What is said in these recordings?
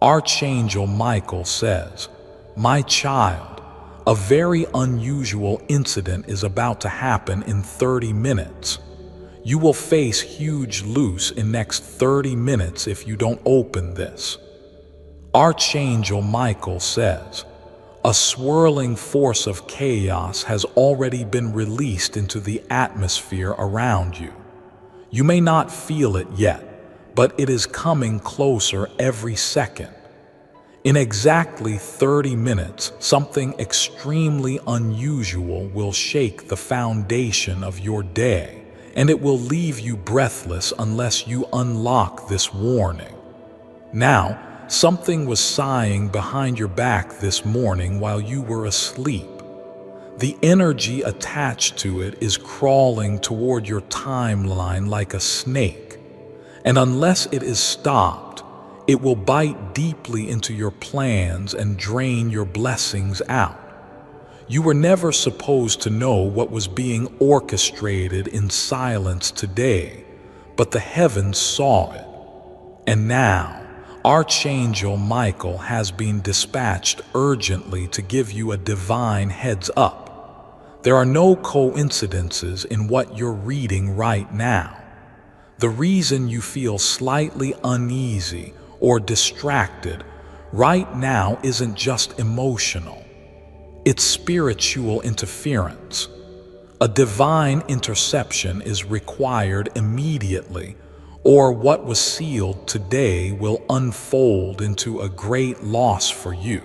Archangel Michael says, "My child, a very unusual incident is about to happen in 30 minutes. You will face huge loss in next 30 minutes if you don't open this." Archangel Michael says, "A swirling force of chaos has already been released into the atmosphere around you. You may not feel it yet, but it is coming closer every second. In exactly 30 minutes, something extremely unusual will shake the foundation of your day, and it will leave you breathless unless you unlock this warning." Now, something was sighing behind your back this morning while you were asleep. The energy attached to it is crawling toward your timeline like a snake, and unless it is stopped, it will bite deeply into your plans and drain your blessings out. You were never supposed to know what was being orchestrated in silence today, but the heavens saw it. And now, Archangel Michael has been dispatched urgently to give you a divine heads up. There are no coincidences in what you're reading right now. The reason you feel slightly uneasy or distracted right now isn't just emotional. It's spiritual interference. A divine interception is required immediately, or what was sealed today will unfold into a great loss for you.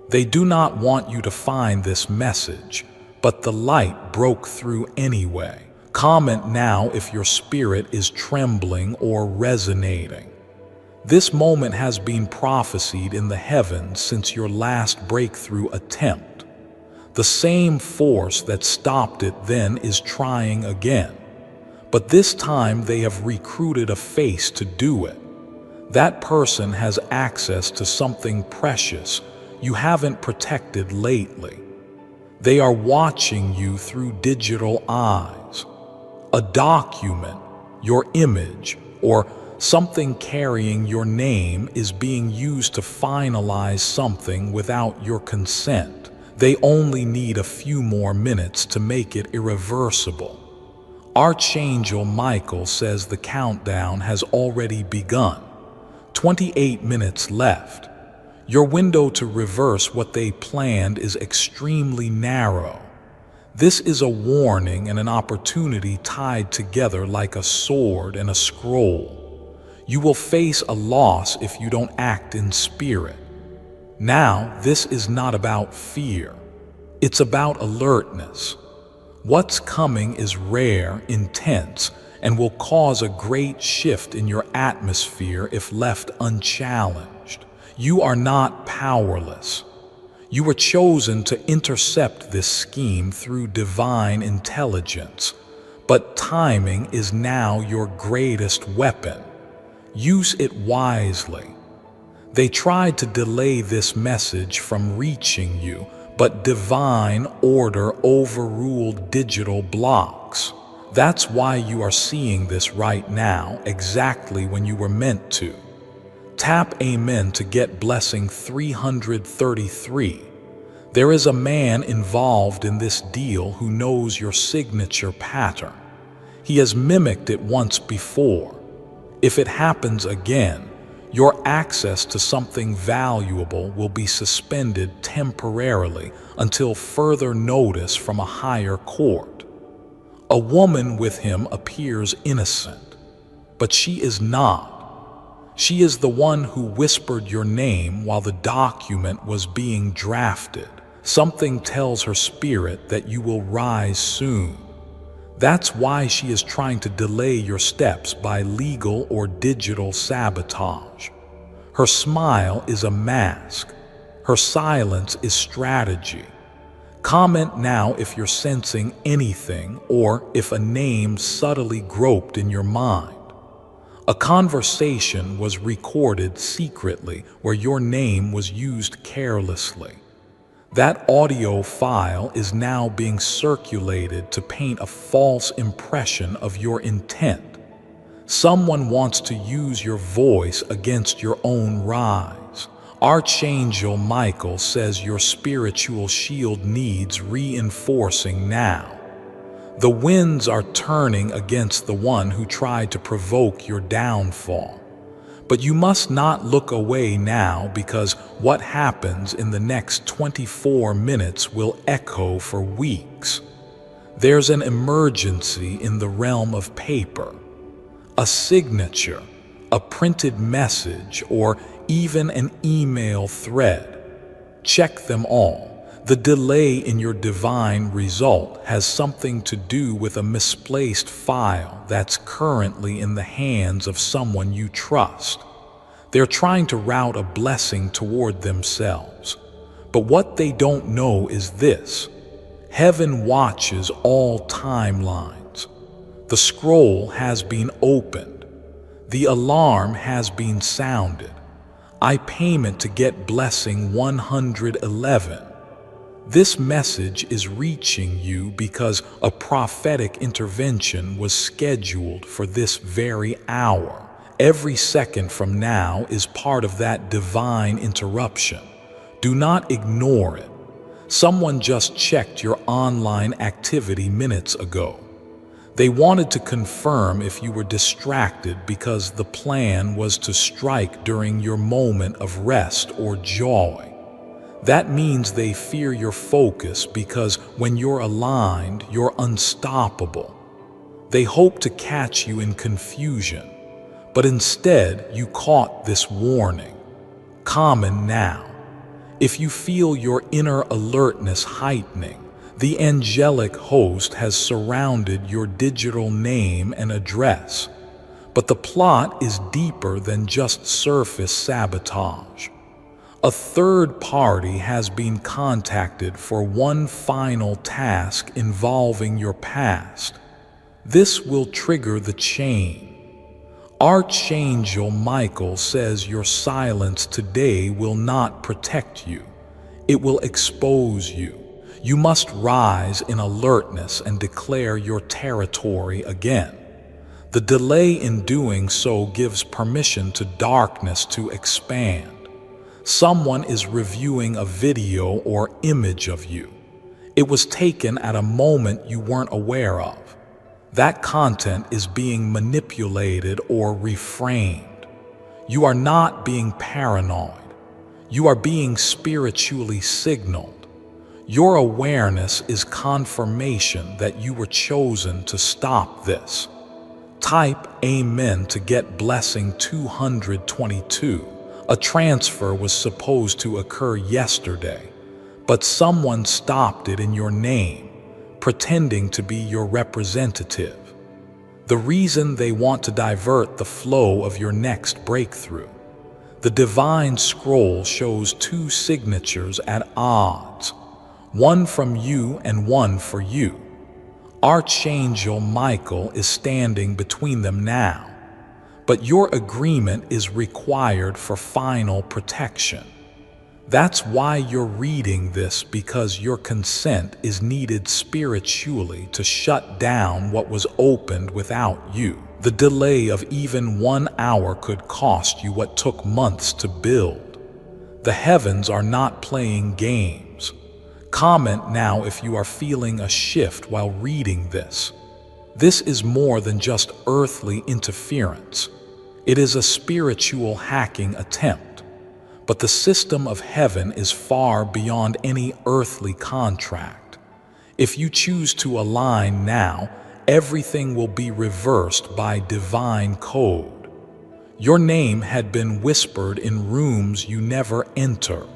They do not want you to find this message, but the light broke through anyway. Comment now if your spirit is trembling or resonating. This moment has been prophesied in the heavens since your last breakthrough attempt. The same force that stopped it then is trying again, but this time they have recruited a face to do it. That person has access to something precious you haven't protected lately. They are watching you through digital eyes. A document, your image, or something carrying your name is being used to finalize something without your consent. They only need a few more minutes to make it irreversible. Archangel Michael says the countdown has already begun. 28 minutes left. Your window to reverse what they planned is extremely narrow. This is a warning and an opportunity tied together like a sword and a scroll. You will face a loss if you don't act in spirit. Now, this is not about fear. It's about alertness. What's coming is rare, intense, and will cause a great shift in your atmosphere if left unchallenged. You are not powerless. You were chosen to intercept this scheme through divine intelligence, but timing is now your greatest weapon. Use it wisely. They tried to delay this message from reaching you, but divine order overruled digital blocks. That's why you are seeing this right now, exactly when you were meant to. Tap Amen to get blessing 333. There is a man involved in this deal who knows your signature pattern. He has mimicked it once before. If it happens again, your access to something valuable will be suspended temporarily until further notice from a higher court. A woman with him appears innocent, but she is not. She is the one who whispered your name while the document was being drafted. Something tells her spirit that you will rise soon. That's why she is trying to delay your steps by legal or digital sabotage. Her smile is a mask. Her silence is strategy. Comment now if you're sensing anything or if a name subtly groped in your mind. A conversation was recorded secretly where your name was used carelessly. That audio file is now being circulated to paint a false impression of your intent. Someone wants to use your voice against your own rise. Archangel Michael says your spiritual shield needs reinforcing now. The winds are turning against the one who tried to provoke your downfall. But you must not look away now, because what happens in the next 24 minutes will echo for weeks. There's an emergency in the realm of paper. A signature, a printed message, or even an email thread. Check them all. The delay in your divine result has something to do with a misplaced file that's currently in the hands of someone you trust. They're trying to route a blessing toward themselves. But what they don't know is this: heaven watches all timelines. The scroll has been opened. The alarm has been sounded. I payment to get blessing 111. This message is reaching you because a prophetic intervention was scheduled for this very hour. Every second from now is part of that divine interruption. Do not ignore it. Someone just checked your online activity minutes ago. They wanted to confirm if you were distracted, because the plan was to strike during your moment of rest or joy. That means they fear your focus, because when you're aligned, you're unstoppable. They hope to catch you in confusion, but instead you caught this warning. Common now. If you feel your inner alertness heightening, the angelic host has surrounded your digital name and address. But the plot is deeper than just surface sabotage. A third party has been contacted for one final task involving your past. This will trigger the chain. Archangel Michael says your silence today will not protect you. It will expose you. You must rise in alertness and declare your territory again. The delay in doing so gives permission to darkness to expand. Someone is reviewing a video or image of you. It was taken at a moment you weren't aware of. That content is being manipulated or reframed. You are not being paranoid. You are being spiritually signaled. Your awareness is confirmation that you were chosen to stop this. Type Amen to get blessing 222. A transfer was supposed to occur yesterday, but someone stopped it in your name, pretending to be your representative. The reason they want to divert the flow of your next breakthrough. The divine scroll shows two signatures at odds, one from you and one for you. Archangel Michael is standing between them now. But your agreement is required for final protection. That's why you're reading this, because your consent is needed spiritually to shut down what was opened without you. The delay of even 1 hour could cost you what took months to build. The heavens are not playing games. Comment now if you are feeling a shift while reading this. This is more than just earthly interference. It is a spiritual hacking attempt. But the system of heaven is far beyond any earthly contract. If you choose to align now, everything will be reversed by divine code. Your name had been whispered in rooms you never entered,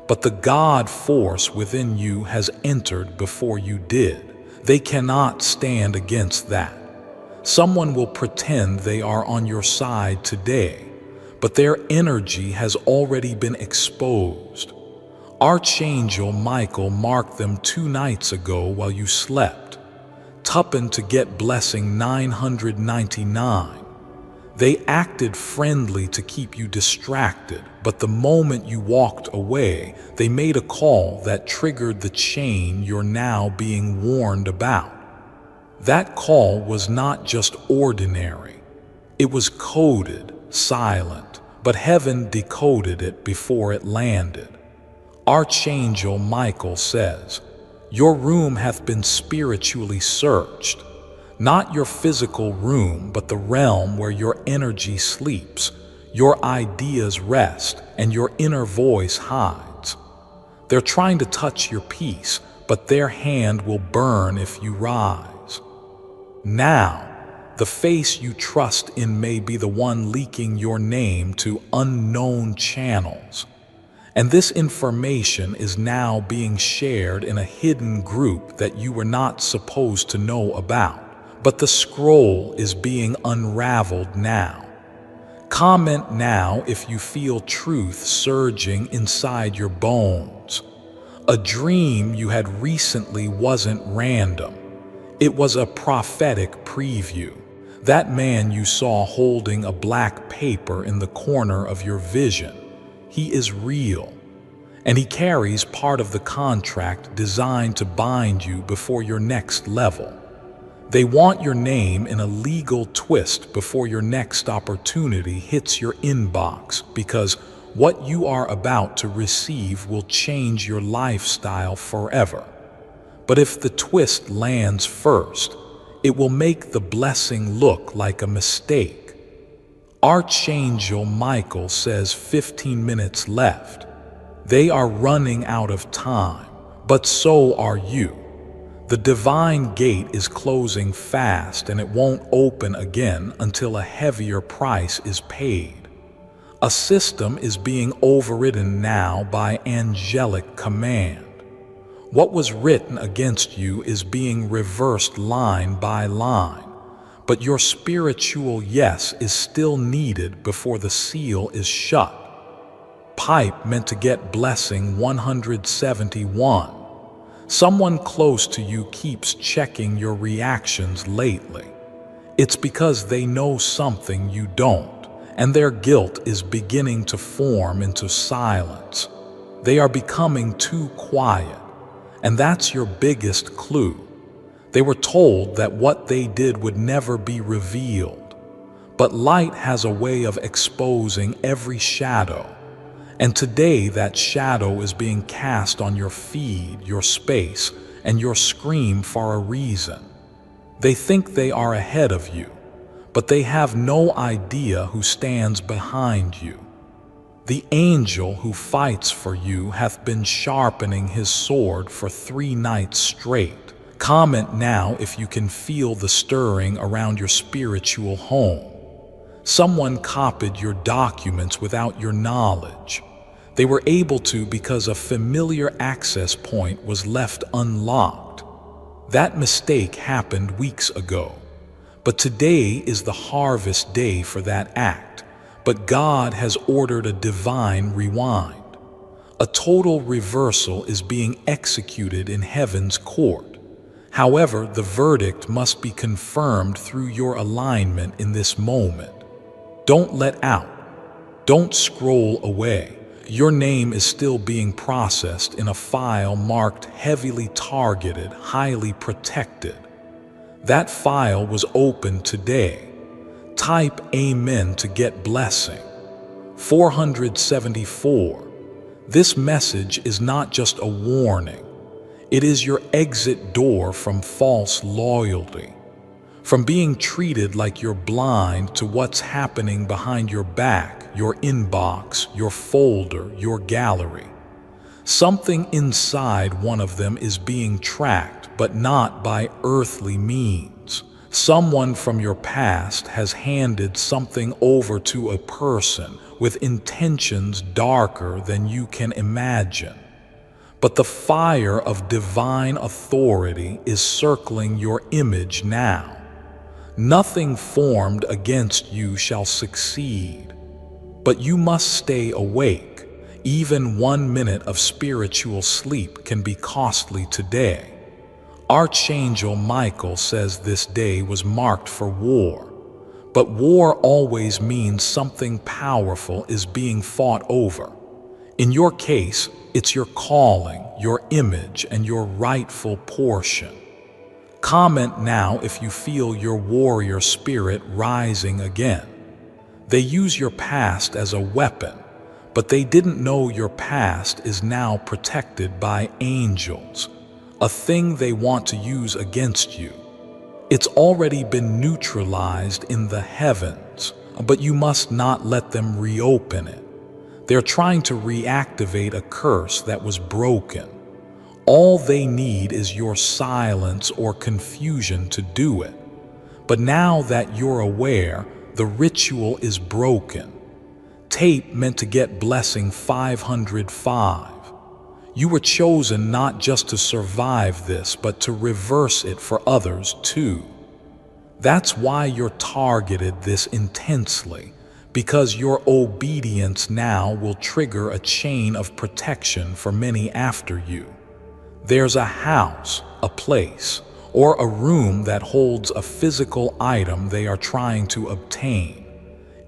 but the God force within you has entered before you did. They cannot stand against that. Someone will pretend they are on your side today, but their energy has already been exposed. Archangel Michael marked them 2 nights ago while you slept. Tuppen to get blessing 999. They acted friendly to keep you distracted, but the moment you walked away, they made a call that triggered the chain you're now being warned about. That call was not just ordinary. It was coded, silent, but heaven decoded it before it landed. Archangel Michael says, "Your room hath been spiritually searched, not your physical room, but the realm where your energy sleeps, your ideas rest, and your inner voice hides. They're trying to touch your peace, but their hand will burn if you rise. Now, the face you trust in may be the one leaking your name to unknown channels. And this information is now being shared in a hidden group that you were not supposed to know about. But the scroll is being unraveled now. Comment now if you feel truth surging inside your bones. A dream you had recently wasn't random. It was a prophetic preview. That man you saw holding a black paper in the corner of your vision, he is real. And he carries part of the contract designed to bind you before your next level. They want your name in a legal twist before your next opportunity hits your inbox, because what you are about to receive will change your lifestyle forever. But if the twist lands first, it will make the blessing look like a mistake. Archangel Michael says 15 minutes left. They are running out of time, but so are you. The divine gate is closing fast, and it won't open again until a heavier price is paid. A system is being overridden now by angelic command. What was written against you is being reversed line by line, but your spiritual yes is still needed before the seal is shut. Pipe meant to get blessing 171. Someone close to you keeps checking your reactions lately. It's because they know something you don't, and their guilt is beginning to form into silence. They are becoming too quiet, and that's your biggest clue. They were told that what they did would never be revealed, but light has a way of exposing every shadow. And today that shadow is being cast on your feed, your space, and your scream for a reason. They think they are ahead of you, but they have no idea who stands behind you. The angel who fights for you hath been sharpening his sword for 3 nights straight. Comment now if you can feel the stirring around your spiritual home. Someone copied your documents without your knowledge. They were able to because a familiar access point was left unlocked. That mistake happened weeks ago, but today is the harvest day for that act. But God has ordered a divine rewind. A total reversal is being executed in heaven's court. However, the verdict must be confirmed through your alignment in this moment. Don't let out. Don't scroll away. Your name is still being processed in a file marked heavily targeted, highly protected. That file was opened today. Type Amen to get blessing. 474. This message is not just a warning. It is your exit door from false loyalty. From being treated like you're blind to what's happening behind your back, your inbox, your folder, your gallery. Something inside one of them is being tracked, but not by earthly means. Someone from your past has handed something over to a person with intentions darker than you can imagine. But the fire of divine authority is circling your image now. Nothing formed against you shall succeed, but you must stay awake. Even 1 minute of spiritual sleep can be costly today. Archangel Michael says this day was marked for war, but war always means something powerful is being fought over. In your case, it's your calling, your image, and your rightful portion. Comment now if you feel your warrior spirit rising again. They use your past as a weapon, but they didn't know your past is now protected by angels, a thing they want to use against you. It's already been neutralized in the heavens, but you must not let them reopen it. They're trying to reactivate a curse that was broken. All they need is your silence or confusion to do it. But now that you're aware, the ritual is broken. Tape meant to get blessing 505. You were chosen not just to survive this, but to reverse it for others too. That's why you're targeted this intensely, because your obedience now will trigger a chain of protection for many after you. There's a house, a place, or a room that holds a physical item they are trying to obtain.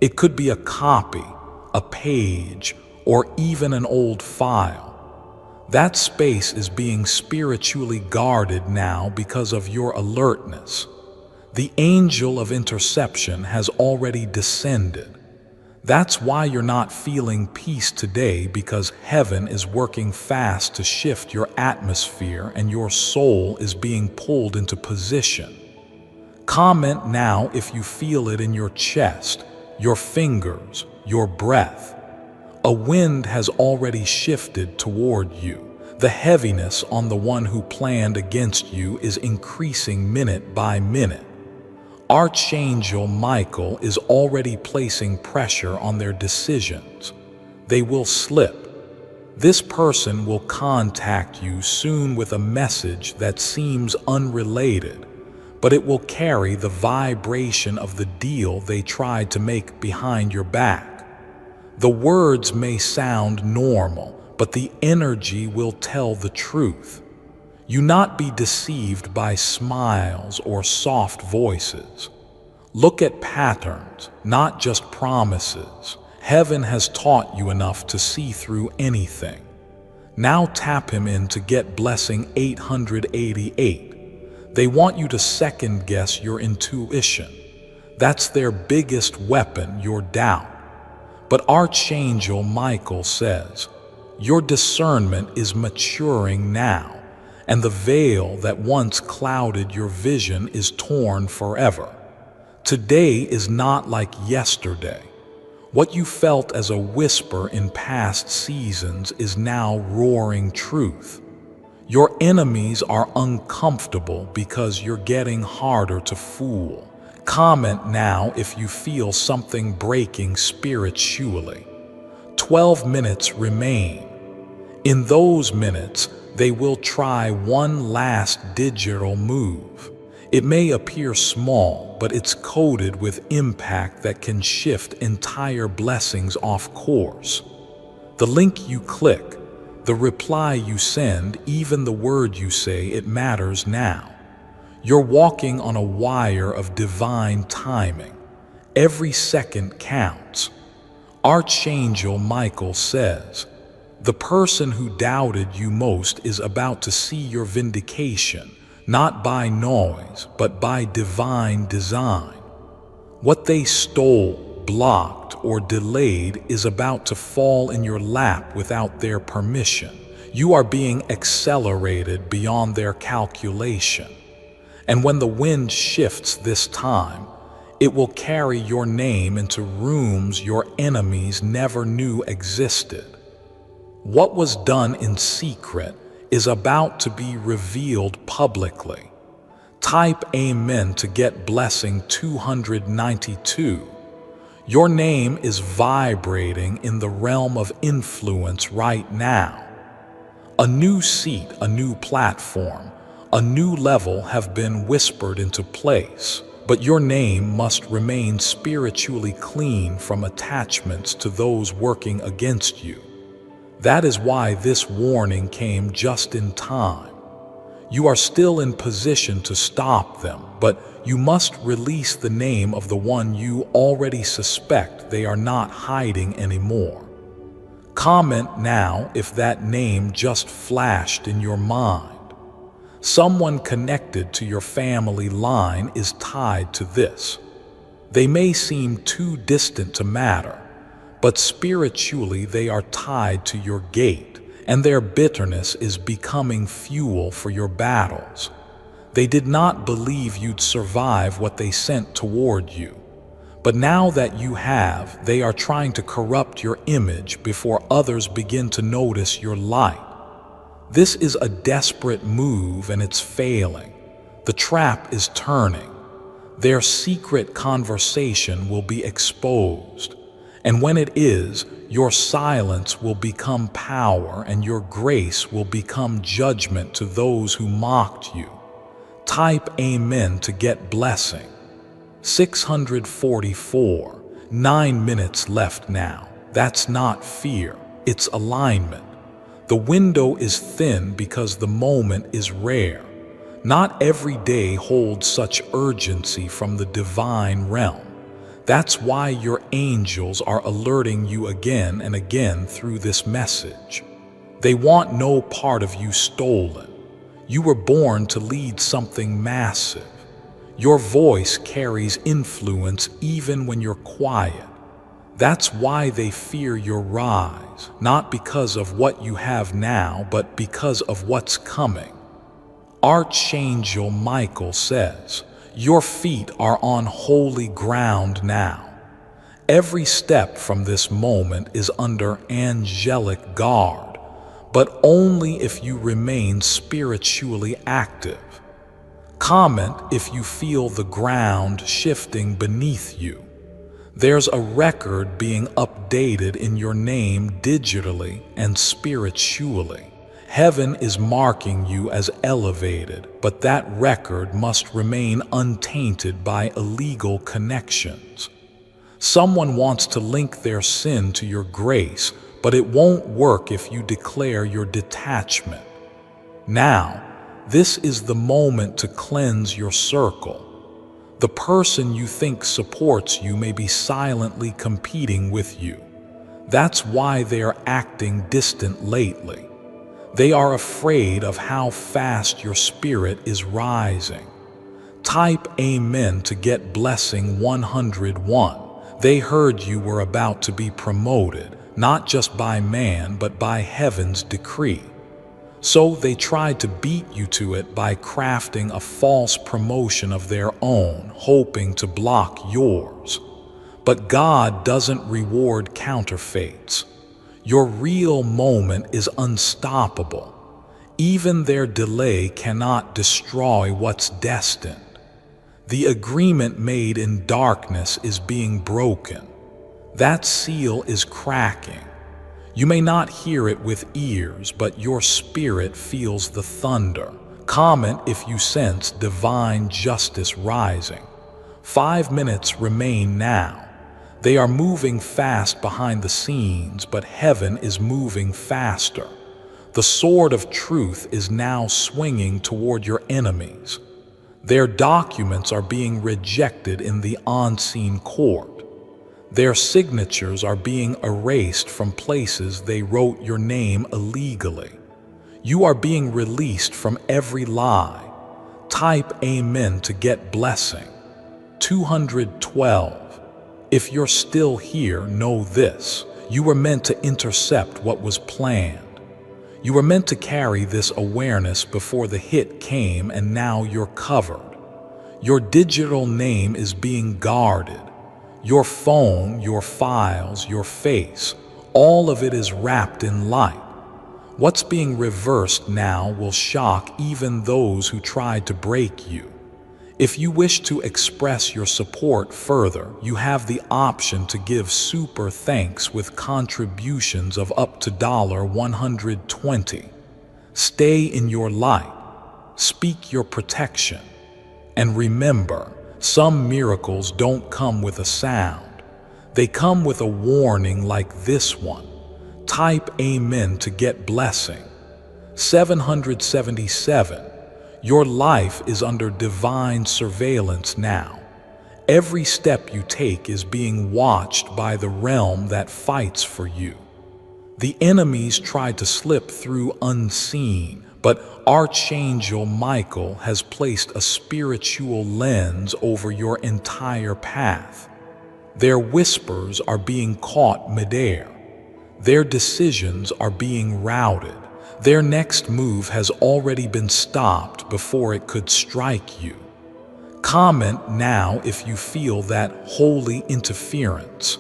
It could be a copy, a page, or even an old file. That space is being spiritually guarded now because of your alertness. The angel of interception has already descended. That's why you're not feeling peace today, because heaven is working fast to shift your atmosphere and your soul is being pulled into position. Comment now if you feel it in your chest, your fingers, your breath. A wind has already shifted toward you. The heaviness on the one who planned against you is increasing minute by minute. Archangel Michael is already placing pressure on their decisions. They will slip. This person will contact you soon with a message that seems unrelated, but it will carry the vibration of the deal they tried to make behind your back. The words may sound normal, but the energy will tell the truth. You not be deceived by smiles or soft voices. Look at patterns, not just promises. Heaven has taught you enough to see through anything. Now tap him in to get blessing 888. They want you to second guess your intuition. That's their biggest weapon, your doubt. But Archangel Michael says, your discernment is maturing now, and the veil that once clouded your vision is torn forever. Today is not like yesterday. What you felt as a whisper in past seasons is now roaring truth. Your enemies are uncomfortable because you're getting harder to fool. Comment now if you feel something breaking spiritually. 12 minutes remain. In those minutes, they will try one last digital move. It may appear small, but it's coded with impact that can shift entire blessings off course. The link you click, the reply you send, even the word you say, it matters now. You're walking on a wire of divine timing. Every second counts. Archangel Michael says, the person who doubted you most is about to see your vindication, not by noise, but by divine design. What they stole, blocked, or delayed is about to fall in your lap without their permission. You are being accelerated beyond their calculation. And when the wind shifts this time, it will carry your name into rooms your enemies never knew existed. What was done in secret is about to be revealed publicly. Type Amen to get blessing 292. Your name is vibrating in the realm of influence right now. A new seat, a new platform, a new level have been whispered into place, but your name must remain spiritually clean from attachments to those working against you. That is why this warning came just in time. You are still in position to stop them, but you must release the name of the one you already suspect they are not hiding anymore. Comment now if that name just flashed in your mind. Someone connected to your family line is tied to this. They may seem too distant to matter, but spiritually they are tied to your gate, and their bitterness is becoming fuel for your battles. They did not believe you'd survive what they sent toward you. But now that you have, they are trying to corrupt your image before others begin to notice your light. This is a desperate move and it's failing. The trap is turning. Their secret conversation will be exposed. And when it is, your silence will become power and your grace will become judgment to those who mocked you. Type Amen to get blessing. 644. 9 minutes left now. That's not fear, it's alignment. The window is thin because the moment is rare. Not every day holds such urgency from the divine realm. That's why your angels are alerting you again and again through this message. They want no part of you stolen. You were born to lead something massive. Your voice carries influence even when you're quiet. That's why they fear your rise, not because of what you have now, but because of what's coming. Archangel Michael says, "Your feet are on holy ground now." Every step from this moment is under angelic guard, but only if you remain spiritually active. Comment if you feel the ground shifting beneath you. There's a record being updated in your name digitally and spiritually. Heaven is marking you as elevated, but that record must remain untainted by illegal connections. Someone wants to link their sin to your grace, but it won't work if you declare your detachment. Now, this is the moment to cleanse your circle. The person you think supports you may be silently competing with you. That's why they are acting distant lately. They are afraid of how fast your spirit is rising. Type Amen to get blessing 101. They heard you were about to be promoted, not just by man, but by heaven's decree. So they tried to beat you to it by crafting a false promotion of their own, hoping to block yours. But God doesn't reward counterfeits. Your real moment is unstoppable. Even their delay cannot destroy what's destined. The agreement made in darkness is being broken. That seal is cracking. You may not hear it with ears, but your spirit feels the thunder. Comment if you sense divine justice rising. 5 minutes remain now. They are moving fast behind the scenes, but heaven is moving faster. The sword of truth is now swinging toward your enemies. Their documents are being rejected in the unseen court. Their signatures are being erased from places they wrote your name illegally. You are being released from every lie. Type Amen to get blessing. 212. If you're still here, know this. You were meant to intercept what was planned. You were meant to carry this awareness before the hit came, and now you're covered. Your digital name is being guarded. Your phone, your files, your face, all of it is wrapped in light. What's being reversed now will shock even those who tried to break you. If you wish to express your support further, you have the option to give super thanks with contributions of up to $120. Stay in your light. Speak your protection. And remember, some miracles don't come with a sound. They come with a warning like this one. Type Amen to get blessing. 777. Your life is under divine surveillance now. Every step you take is being watched by the realm that fights for you. The enemies tried to slip through unseen, but Archangel Michael has placed a spiritual lens over your entire path. Their whispers are being caught midair. Their decisions are being routed. Their next move has already been stopped before it could strike you. Comment now if you feel that holy interference.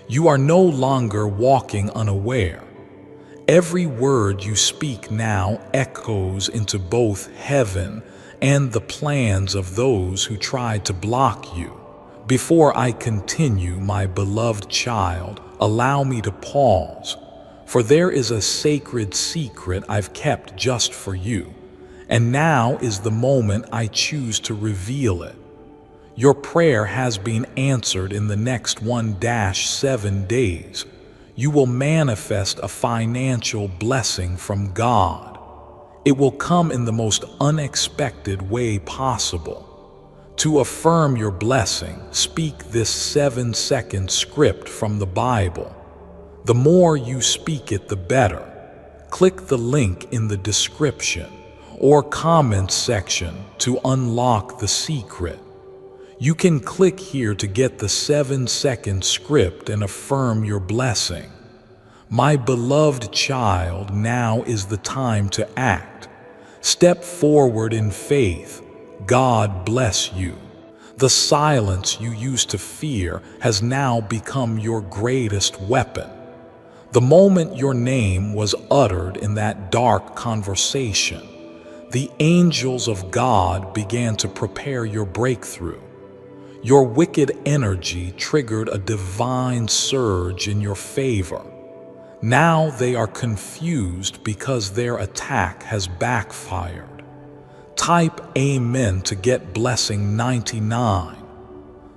You are no longer walking unaware. Every word you speak now echoes into both heaven and the plans of those who tried to block you. Before I continue, my beloved child, allow me to pause, for there is a sacred secret I've kept just for you, and now is the moment I choose to reveal it. Your prayer has been answered. In the next 1-7 days. You will manifest a financial blessing from God. It will come in the most unexpected way possible. To affirm your blessing, speak this 7-second script from the Bible. The more you speak it, the better. Click the link in the description or comment section to unlock the secret. You can click here to get the 7-second script and affirm your blessing. My beloved child, now is the time to act. Step forward in faith. God bless you. The silence you used to fear has now become your greatest weapon. The moment your name was uttered in that dark conversation, the angels of God began to prepare your breakthrough. Your wicked energy triggered a divine surge in your favor. Now they are confused because their attack has backfired. Type Amen to get blessing 99.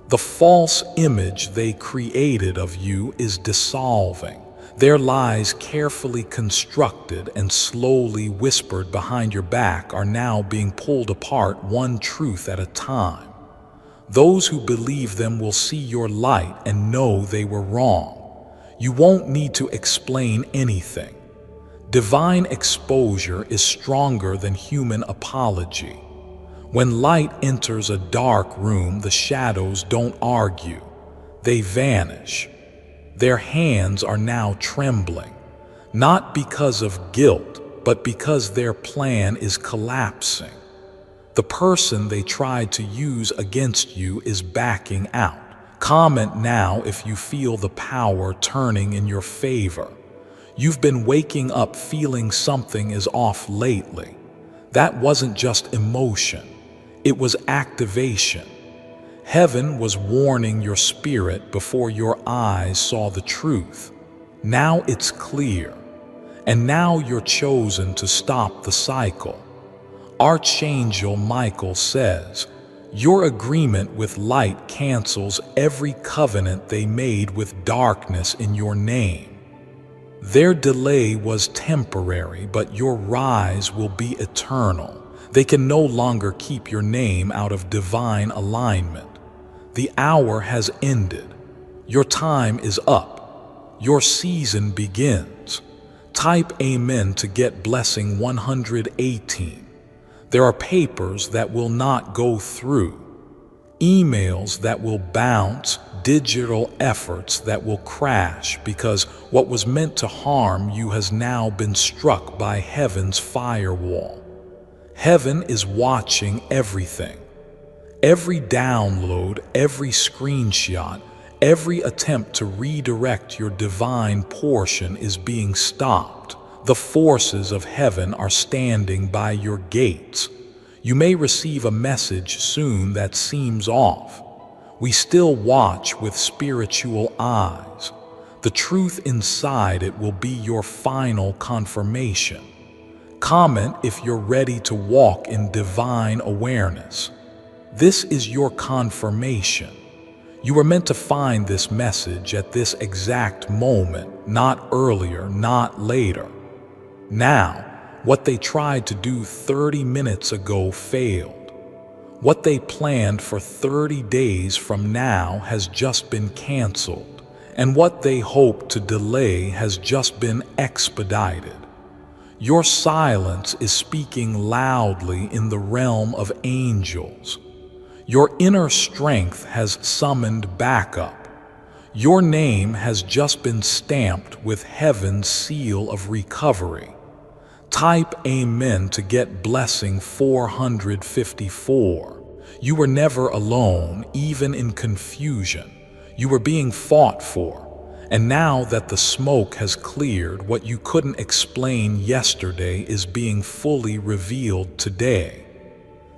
The false image they created of you is dissolving. Their lies, carefully constructed and slowly whispered behind your back, are now being pulled apart, one truth at a time. Those who believe them will see your light and know they were wrong. You won't need to explain anything. Divine exposure is stronger than human apology. When light enters a dark room, the shadows don't argue. They vanish. Their hands are now trembling, not because of guilt, but because their plan is collapsing. The person they tried to use against you is backing out. Comment now if you feel the power turning in your favor. You've been waking up feeling something is off lately. That wasn't just emotion, it was activation. Heaven was warning your spirit before your eyes saw the truth. Now it's clear, and now you're chosen to stop the cycle. Archangel Michael says, your agreement with light cancels every covenant they made with darkness in your name. Their delay was temporary, but your rise will be eternal. They can no longer keep your name out of divine alignment. The hour has ended. Your time is up. Your season begins. Type Amen to get blessing 118. There are papers that will not go through, emails that will bounce, digital efforts that will crash, because what was meant to harm you has now been struck by heaven's firewall. Heaven is watching everything. Every download, every screenshot, every attempt to redirect your divine portion is being stopped. The forces of heaven are standing by your gates. You may receive a message soon that seems off. We still watch with spiritual eyes. The truth inside it will be your final confirmation. Comment if you're ready to walk in divine awareness. This is your confirmation. You were meant to find this message at this exact moment, not earlier, not later. Now, what they tried to do 30 minutes ago failed. What they planned for 30 days from now has just been canceled, and what they hoped to delay has just been expedited. Your silence is speaking loudly in the realm of angels. Your inner strength has summoned backup. Your name has just been stamped with heaven's seal of recovery. Type Amen to get blessing 454. You were never alone, even in confusion. You were being fought for. And now that the smoke has cleared, what you couldn't explain yesterday is being fully revealed today.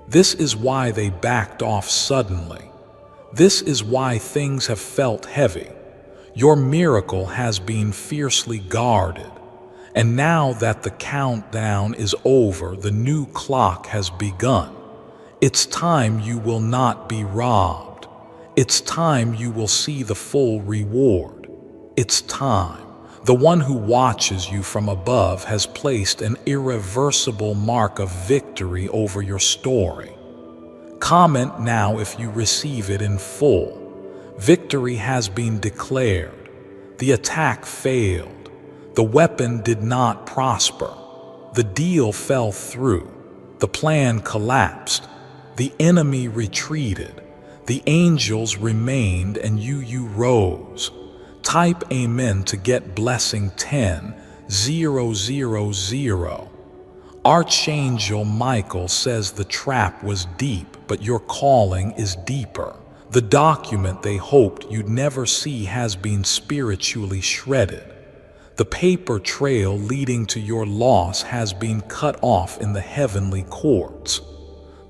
This is why they backed off suddenly. This is why things have felt heavy. Your miracle has been fiercely guarded. And now that the countdown is over, the new clock has begun. It's time you will not be robbed. It's time you will see the full reward. It's time. The one who watches you from above has placed an irreversible mark of victory over your story. Comment now if you receive it in full. Victory has been declared. The attack failed. The weapon did not prosper. The deal fell through. The plan collapsed. The enemy retreated. The angels remained and you rose. Type Amen to get blessing 10,000. Archangel Michael says the trap was deep, but your calling is deeper. The document they hoped you'd never see has been spiritually shredded. The paper trail leading to your loss has been cut off in the heavenly courts.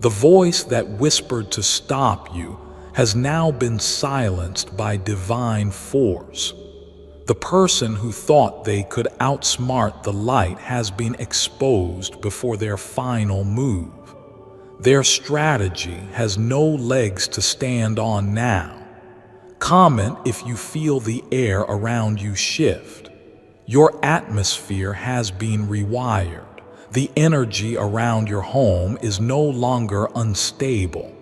The voice that whispered to stop you has now been silenced by divine force. The person who thought they could outsmart the light has been exposed before their final move. Their strategy has no legs to stand on now. Comment if you feel the air around you shift. Your atmosphere has been rewired. The energy around your home is no longer unstable.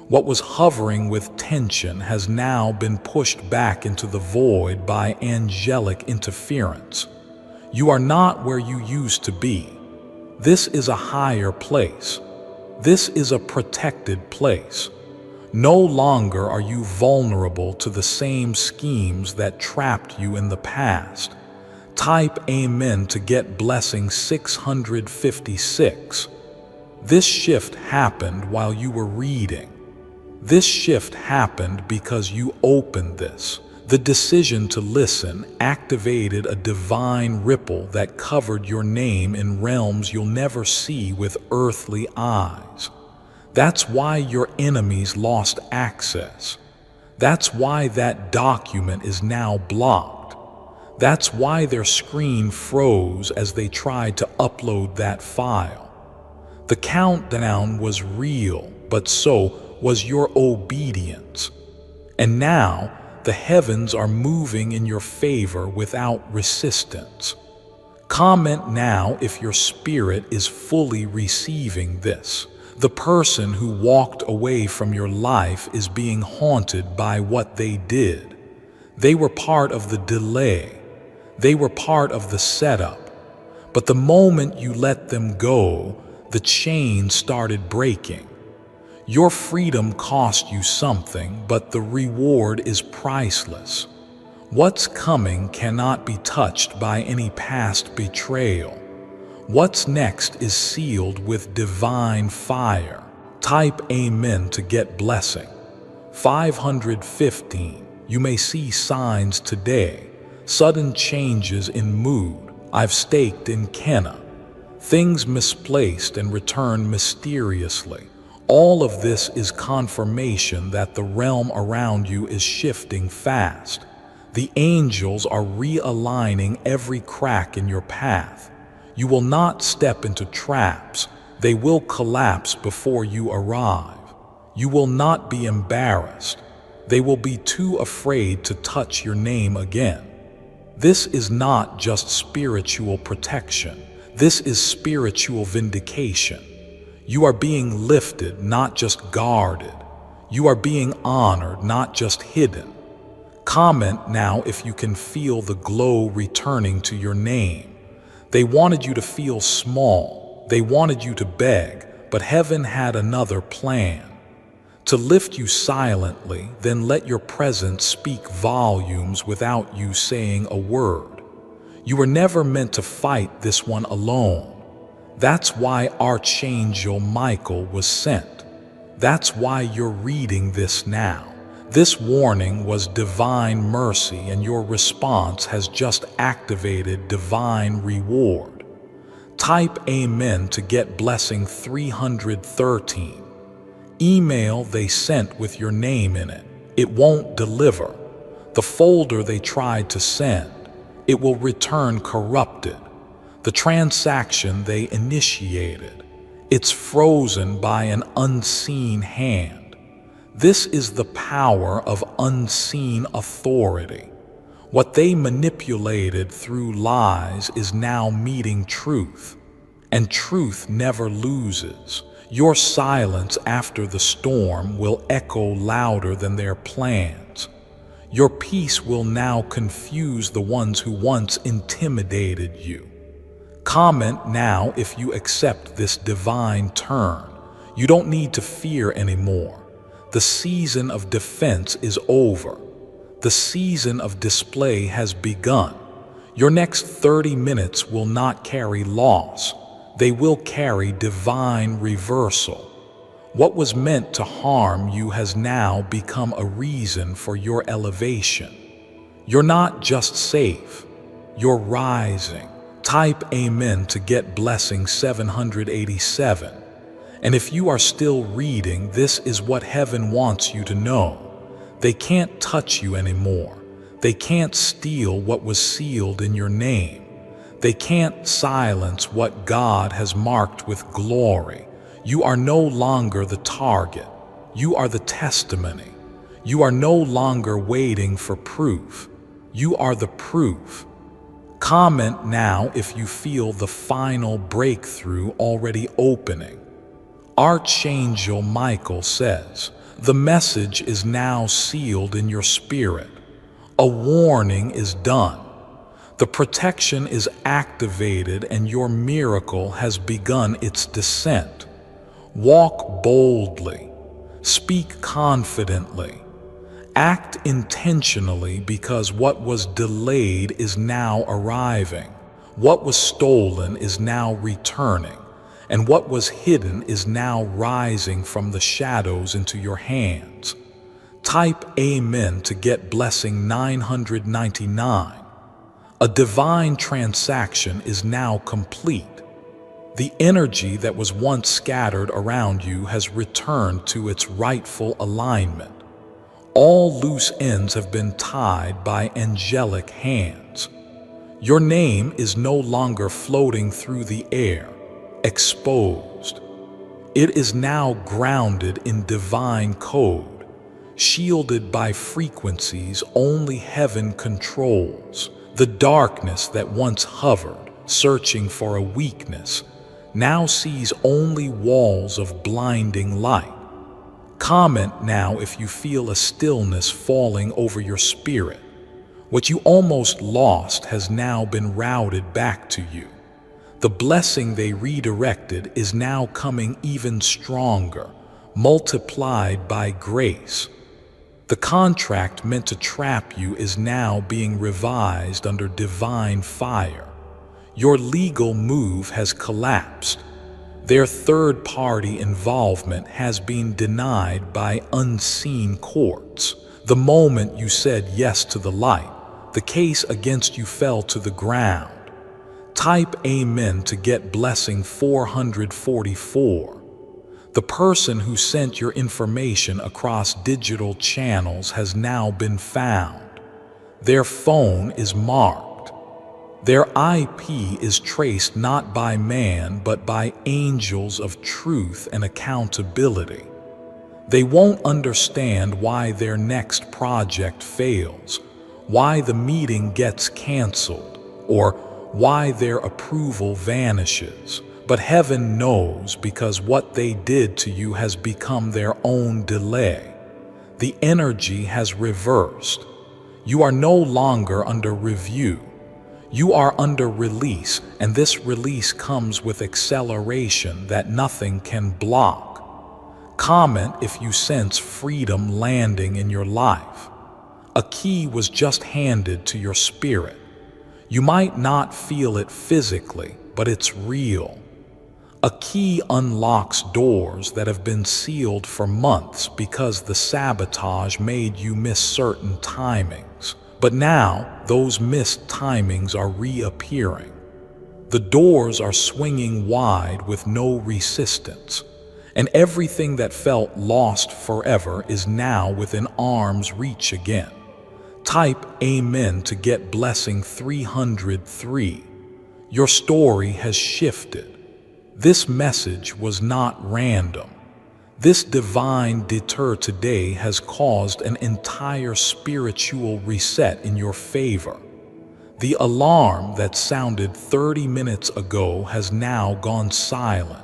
What was hovering with tension has now been pushed back into the void by angelic interference. You are not where you used to be. This is a higher place. This is a protected place. No longer are you vulnerable to the same schemes that trapped you in the past. Type Amen to get blessing 656. This shift happened while you were reading. This shift happened because you opened this. The decision to listen activated a divine ripple that covered your name in realms you'll never see with earthly eyes. That's why your enemies lost access. That's why that document is now blocked. That's why their screen froze as they tried to upload that file. The countdown was real, but so was your obedience. And now, the heavens are moving in your favor without resistance. Comment now if your spirit is fully receiving this. The person who walked away from your life is being haunted by what they did. They were part of the delay. They were part of the setup. But the moment you let them go, the chain started breaking. Your freedom cost you something, but the reward is priceless. What's coming cannot be touched by any past betrayal. What's next is sealed with divine fire. Type Amen to get blessing. 515. You may see signs today. Sudden changes in mood. I've staked in Kenna. Things misplaced and returned mysteriously. All of this is confirmation that the realm around you is shifting fast. The angels are realigning every crack in your path. You will not step into traps. They will collapse before you arrive. You will not be embarrassed. They will be too afraid to touch your name again. This is not just spiritual protection. This is spiritual vindication. You are being lifted, not just guarded. You are being honored, not just hidden. Comment now if you can feel the glow returning to your name. They wanted you to feel small. They wanted you to beg, but heaven had another plan. To lift you silently, then let your presence speak volumes without you saying a word. You were never meant to fight this one alone. That's why Archangel Michael was sent. That's why you're reading this now. This warning was divine mercy, and your response has just activated divine reward. Type Amen to get blessing 313. Email they sent with your name in it. It won't deliver. The folder they tried to send, it will return corrupted. The transaction they initiated, it's frozen by an unseen hand. This is the power of unseen authority. What they manipulated through lies is now meeting truth, and truth never loses. Your silence after the storm will echo louder than their plans. Your peace will now confuse the ones who once intimidated you. Comment now if you accept this divine turn. You don't need to fear anymore. The season of defense is over. The season of display has begun. Your next 30 minutes will not carry loss. They will carry divine reversal. What was meant to harm you has now become a reason for your elevation. You're not just safe, you're rising. Type Amen to get blessing 787. And if you are still reading, this is what heaven wants you to know. They can't touch you anymore. They can't steal what was sealed in your name. They can't silence what God has marked with glory. You are no longer the target. You are the testimony. You are no longer waiting for proof. You are the proof. Comment now if you feel the final breakthrough already opening. Archangel Michael says, the message is now sealed in your spirit. A warning is done. The protection is activated and your miracle has begun its descent. Walk boldly. Speak confidently. Act intentionally, because what was delayed is now arriving. What was stolen is now returning. And what was hidden is now rising from the shadows into your hands. Type Amen to get blessing 999. A divine transaction is now complete. The energy that was once scattered around you has returned to its rightful alignment. All loose ends have been tied by angelic hands. Your name is no longer floating through the air, exposed. It is now grounded in divine code, shielded by frequencies only heaven controls. The darkness that once hovered, searching for a weakness, now sees only walls of blinding light. Comment now if you feel a stillness falling over your spirit. What you almost lost has now been routed back to you. The blessing they redirected is now coming even stronger, multiplied by grace. The contract meant to trap you is now being revised under divine fire. Your legal move has collapsed. Their third-party involvement has been denied by unseen courts. The moment you said yes to the light, the case against you fell to the ground. Type Amen to get blessing 444. The person who sent your information across digital channels has now been found. Their phone is marked. Their IP is traced not by man but by angels of truth and accountability. They won't understand why their next project fails, why the meeting gets canceled, or why their approval vanishes. But heaven knows, because what they did to you has become their own delay. The energy has reversed. You are no longer under review. You are under release, and this release comes with acceleration that nothing can block. Comment if you sense freedom landing in your life. A key was just handed to your spirit. You might not feel it physically, but it's real. A key unlocks doors that have been sealed for months because the sabotage made you miss certain timings. But now, those missed timings are reappearing. The doors are swinging wide with no resistance, and everything that felt lost forever is now within arm's reach again. Type Amen to get blessing 303. Your story has shifted. This message was not random. This divine detour today has caused an entire spiritual reset in your favor. The alarm that sounded 30 minutes ago has now gone silent.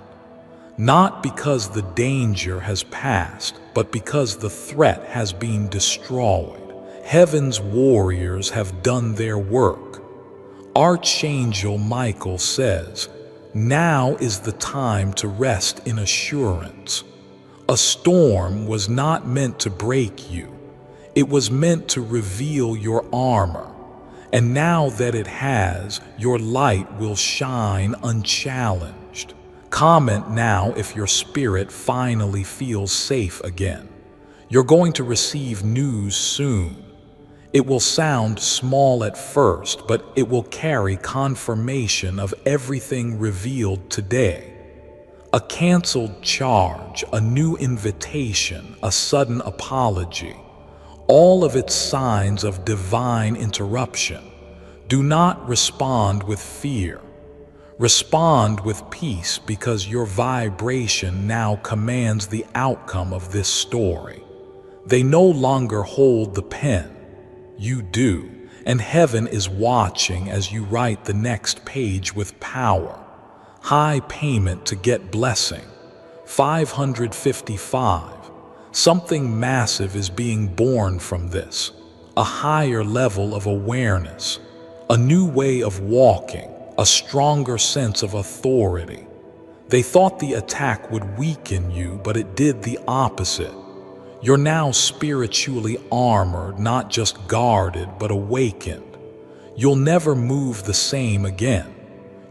Not because the danger has passed, but because the threat has been destroyed. Heaven's warriors have done their work. Archangel Michael says, "Now is the time to rest in assurance." A storm was not meant to break you. It was meant to reveal your armor. And now that it has, your light will shine unchallenged. Comment now if your spirit finally feels safe again. You're going to receive news soon. It will sound small at first, but it will carry confirmation of everything revealed today. A canceled charge, a new invitation, a sudden apology. All of its signs of divine interruption. Do not respond with fear. Respond with peace, because your vibration now commands the outcome of this story. They no longer hold the pen. You do, and heaven is watching as you write the next page with power. High payment to get blessing. 555. Something massive is being born from this. A higher level of awareness. A new way of walking. A stronger sense of authority. They thought the attack would weaken you, but it did the opposite. You're now spiritually armored, not just guarded, but awakened. You'll never move the same again.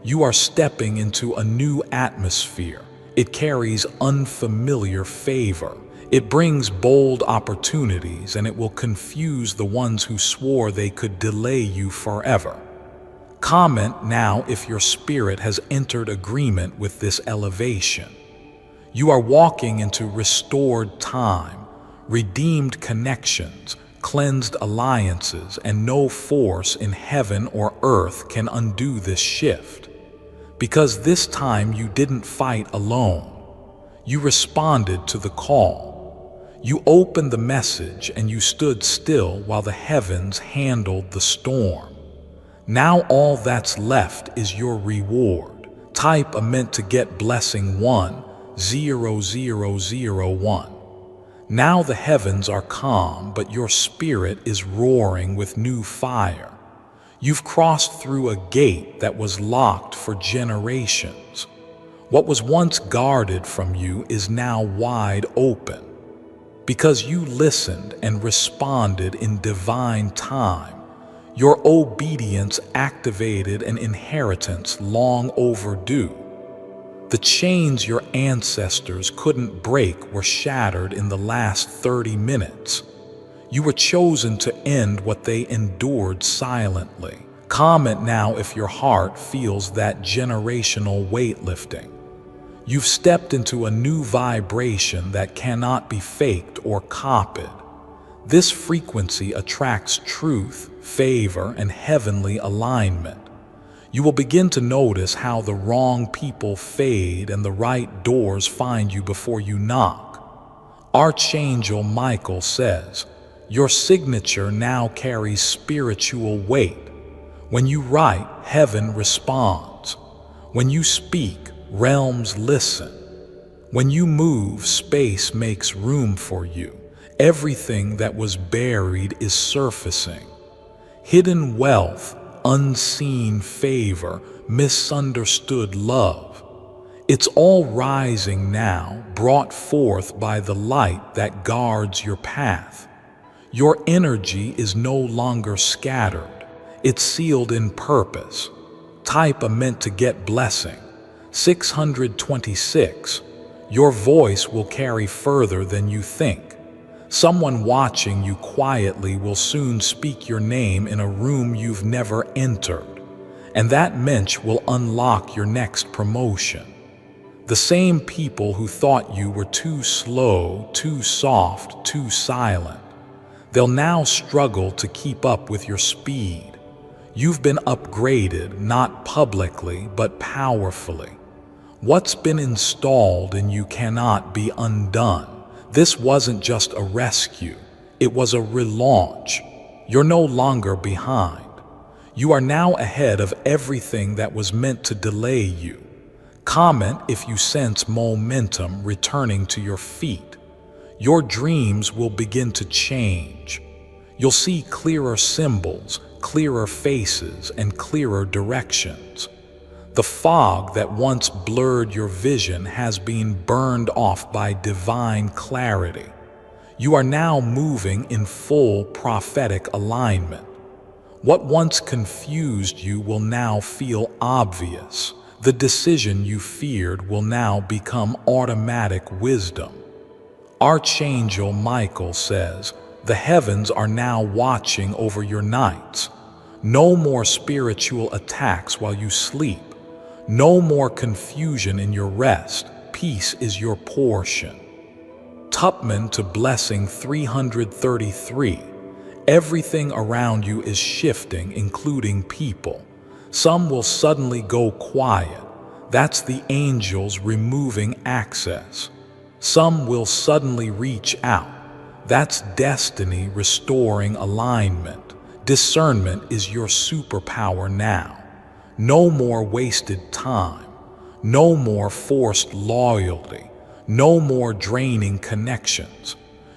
You are stepping into a new atmosphere. It carries unfamiliar favor. It brings bold opportunities, and it will confuse the ones who swore they could delay you forever. Comment now if your spirit has entered agreement with this elevation. You are walking into restored time, redeemed connections, cleansed alliances, and no force in heaven or earth can undo this shift. Because this time you didn't fight alone. You responded to the call. You opened the message and you stood still while the heavens handled the storm. Now all that's left is your reward. Type a meant to get blessing 10001. Now the heavens are calm, but your spirit is roaring with new fire. You've crossed through a gate that was locked for generations. What was once guarded from you is now wide open. Because you listened and responded in divine time, your obedience activated an inheritance long overdue. The chains your ancestors couldn't break were shattered in the last 30 minutes. You were chosen to end what they endured silently. Comment now if your heart feels that generational weightlifting. You've stepped into a new vibration that cannot be faked or copied. This frequency attracts truth, favor, and heavenly alignment. You will begin to notice how the wrong people fade and the right doors find you before you knock. Archangel Michael says, your signature now carries spiritual weight. When you write, heaven responds. When you speak, realms listen. When you move, space makes room for you. Everything that was buried is surfacing. Hidden wealth, unseen favor, misunderstood love. It's all rising now, brought forth by the light that guards your path. Your energy is no longer scattered. It's sealed in purpose. Type a meant to get blessing. 626. Your voice will carry further than you think. Someone watching you quietly will soon speak your name in a room you've never entered, and that mensch will unlock your next promotion. The same people who thought you were too slow, too soft, too silent, they'll now struggle to keep up with your speed. You've been upgraded, not publicly, but powerfully. What's been installed in you cannot be undone. This wasn't just a rescue, it was a relaunch. You're no longer behind. You are now ahead of everything that was meant to delay you. Comment if you sense momentum returning to your feet. Your dreams will begin to change. You'll see clearer symbols, clearer faces, and clearer directions. The fog that once blurred your vision has been burned off by divine clarity. You are now moving in full prophetic alignment. What once confused you will now feel obvious. The decision you feared will now become automatic wisdom. Archangel Michael says, "The heavens are now watching over your nights. No more spiritual attacks while you sleep. No more confusion in your rest. Peace is your portion." Tupman to Blessing 333. Everything around you is shifting, including people. Some will suddenly go quiet. That's the angels removing access. Some will suddenly reach out. That's destiny restoring alignment. Discernment is your superpower now. No more wasted time. No more forced loyalty. No more draining connections.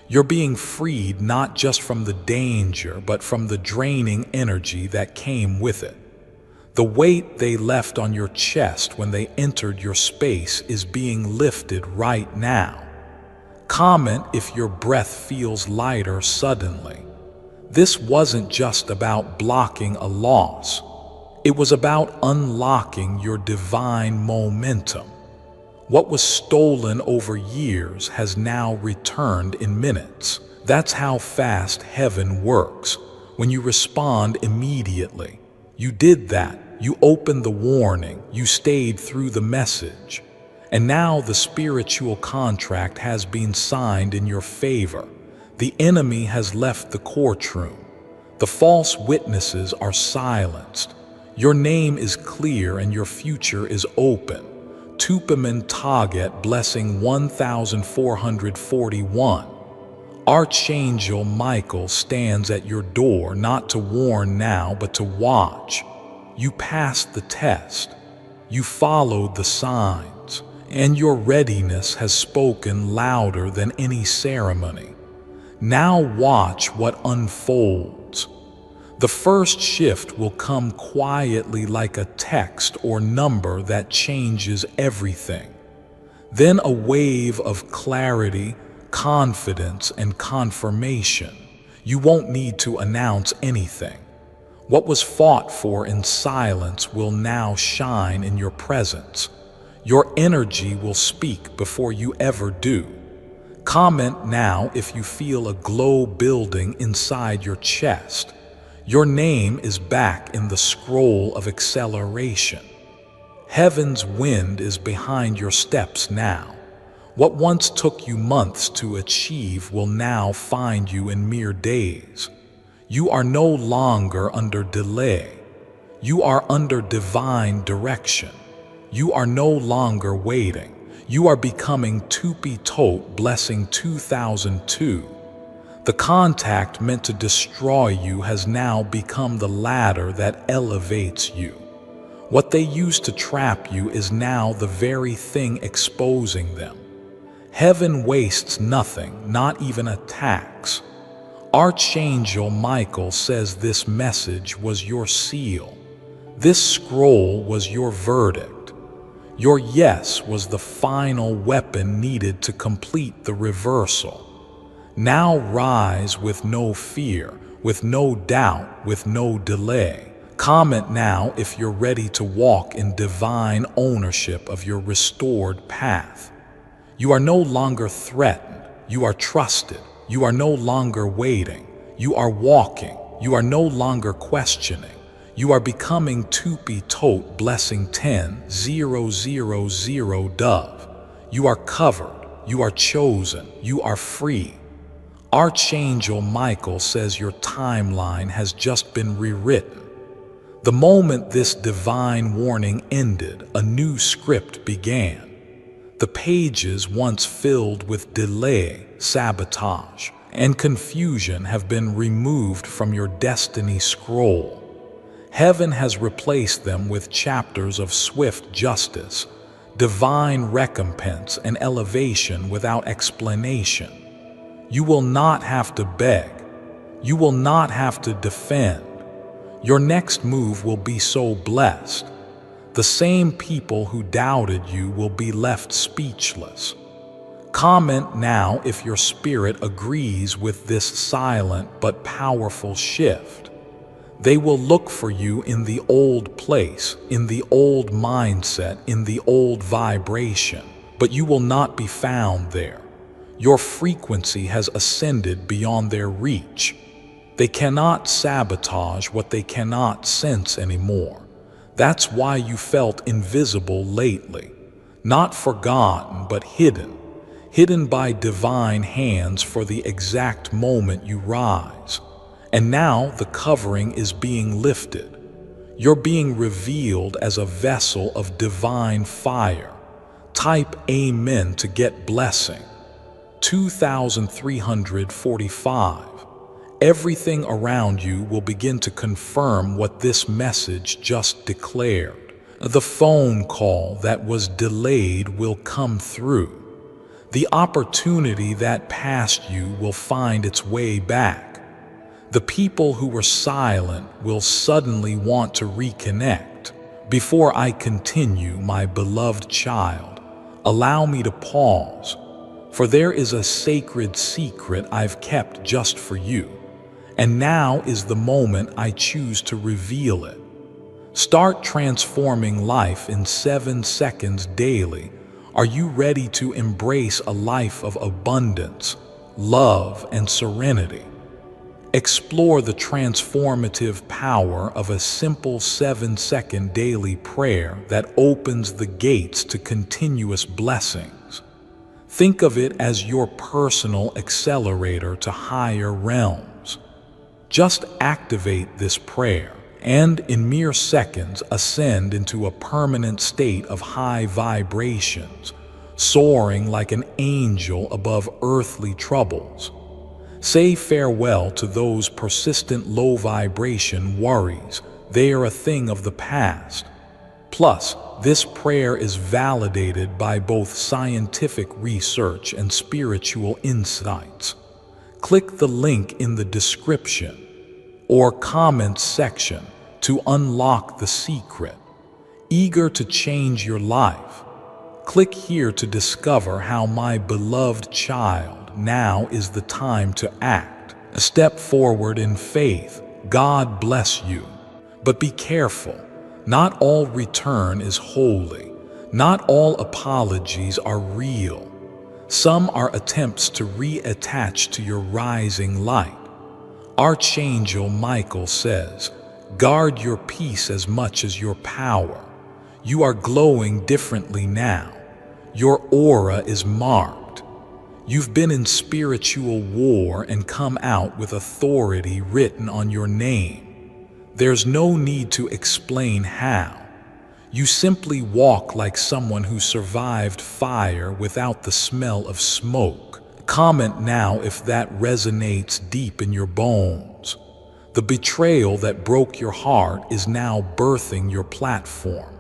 You're being freed not just from the danger, but from the draining energy that came with it. The weight they left on your chest when they entered your space is being lifted right now. Comment if your breath feels lighter suddenly. This wasn't just about blocking a loss. It was about unlocking your divine momentum. What was stolen over years has now returned in minutes. That's how fast heaven works. When you respond immediately. You did that. You opened the warning. You stayed through the message. And now the spiritual contract has been signed in your favor. The enemy has left the courtroom. The false witnesses are silenced. Your name is clear and your future is open. Tupaman Taget Blessing 1441. Archangel Michael stands at your door not to warn now but to watch. You passed the test. You followed the signs. And your readiness has spoken louder than any ceremony. Now watch what unfolds. The first shift will come quietly like a text or number that changes everything. Then a wave of clarity, confidence, and confirmation. You won't need to announce anything. What was fought for in silence will now shine in your presence. Your energy will speak before you ever do. Comment now if you feel a glow building inside your chest. Your name is back in the scroll of acceleration. Heaven's wind is behind your steps now. What once took you months to achieve will now find you in mere days. You are no longer under delay. You are under divine direction. You are no longer waiting. You are becoming Tupi Tot Blessing 2002. The contact meant to destroy you has now become the ladder that elevates you. What they used to trap you is now the very thing exposing them. Heaven wastes nothing, not even attacks. Archangel Michael says this message was your seal. This scroll was your verdict. Your yes was the final weapon needed to complete the reversal. Now rise with no fear, with no doubt, with no delay. Comment now if you're ready to walk in divine ownership of your restored path. You are no longer threatened. You are trusted. You are no longer waiting. You are walking. You are no longer questioning. You are becoming Tupi Tot Blessing 10,000 Dove. You are covered. You are chosen. You are free. Archangel Michael says your timeline has just been rewritten. The moment this divine warning ended, a new script began. The pages once filled with delay, sabotage, and confusion have been removed from your destiny scroll. Heaven has replaced them with chapters of swift justice, divine recompense, and elevation without explanation. You will not have to beg. You will not have to defend. Your next move will be so blessed. The same people who doubted you will be left speechless. Comment now if your spirit agrees with this silent but powerful shift. They will look for you in the old place, in the old mindset, in the old vibration, but you will not be found there. Your frequency has ascended beyond their reach. They cannot sabotage what they cannot sense anymore. That's why you felt invisible lately. Not forgotten, but hidden. Hidden by divine hands for the exact moment you rise. And now the covering is being lifted. You're being revealed as a vessel of divine fire. Type Amen to get blessing. 2345. Everything around you will begin to confirm what this message just declared. The phone call that was delayed will come through. The opportunity that passed you will find its way back. The people who were silent will suddenly want to reconnect. Before I continue, my beloved child, allow me to pause, for there is a sacred secret I've kept just for you. And now is the moment I choose to reveal it. Start transforming life in 7 seconds daily. Are you ready to embrace a life of abundance, love, and serenity? Explore the transformative power of a simple 7-second daily prayer that opens the gates to continuous blessings. Think of it as your personal accelerator to higher realms. Just activate this prayer and in mere seconds ascend into a permanent state of high vibrations, soaring like an angel above earthly troubles. Say farewell to those persistent low vibration worries. They are a thing of the past. Plus, this prayer is validated by both scientific research and spiritual insights. Click the link in the description or comments section to unlock the secret. Eager to change your life? Click here to discover how, my beloved child, now is the time to act. Step forward in faith. God bless you. But be careful. Not all return is holy. Not all apologies are real. Some are attempts to reattach to your rising light. Archangel Michael says, guard your peace as much as your power. You are glowing differently now. Your aura is marked. You've been in spiritual war and come out with authority written on your name. There's no need to explain how. You simply walk like someone who survived fire without the smell of smoke. Comment now if that resonates deep in your bones. The betrayal that broke your heart is now birthing your platform.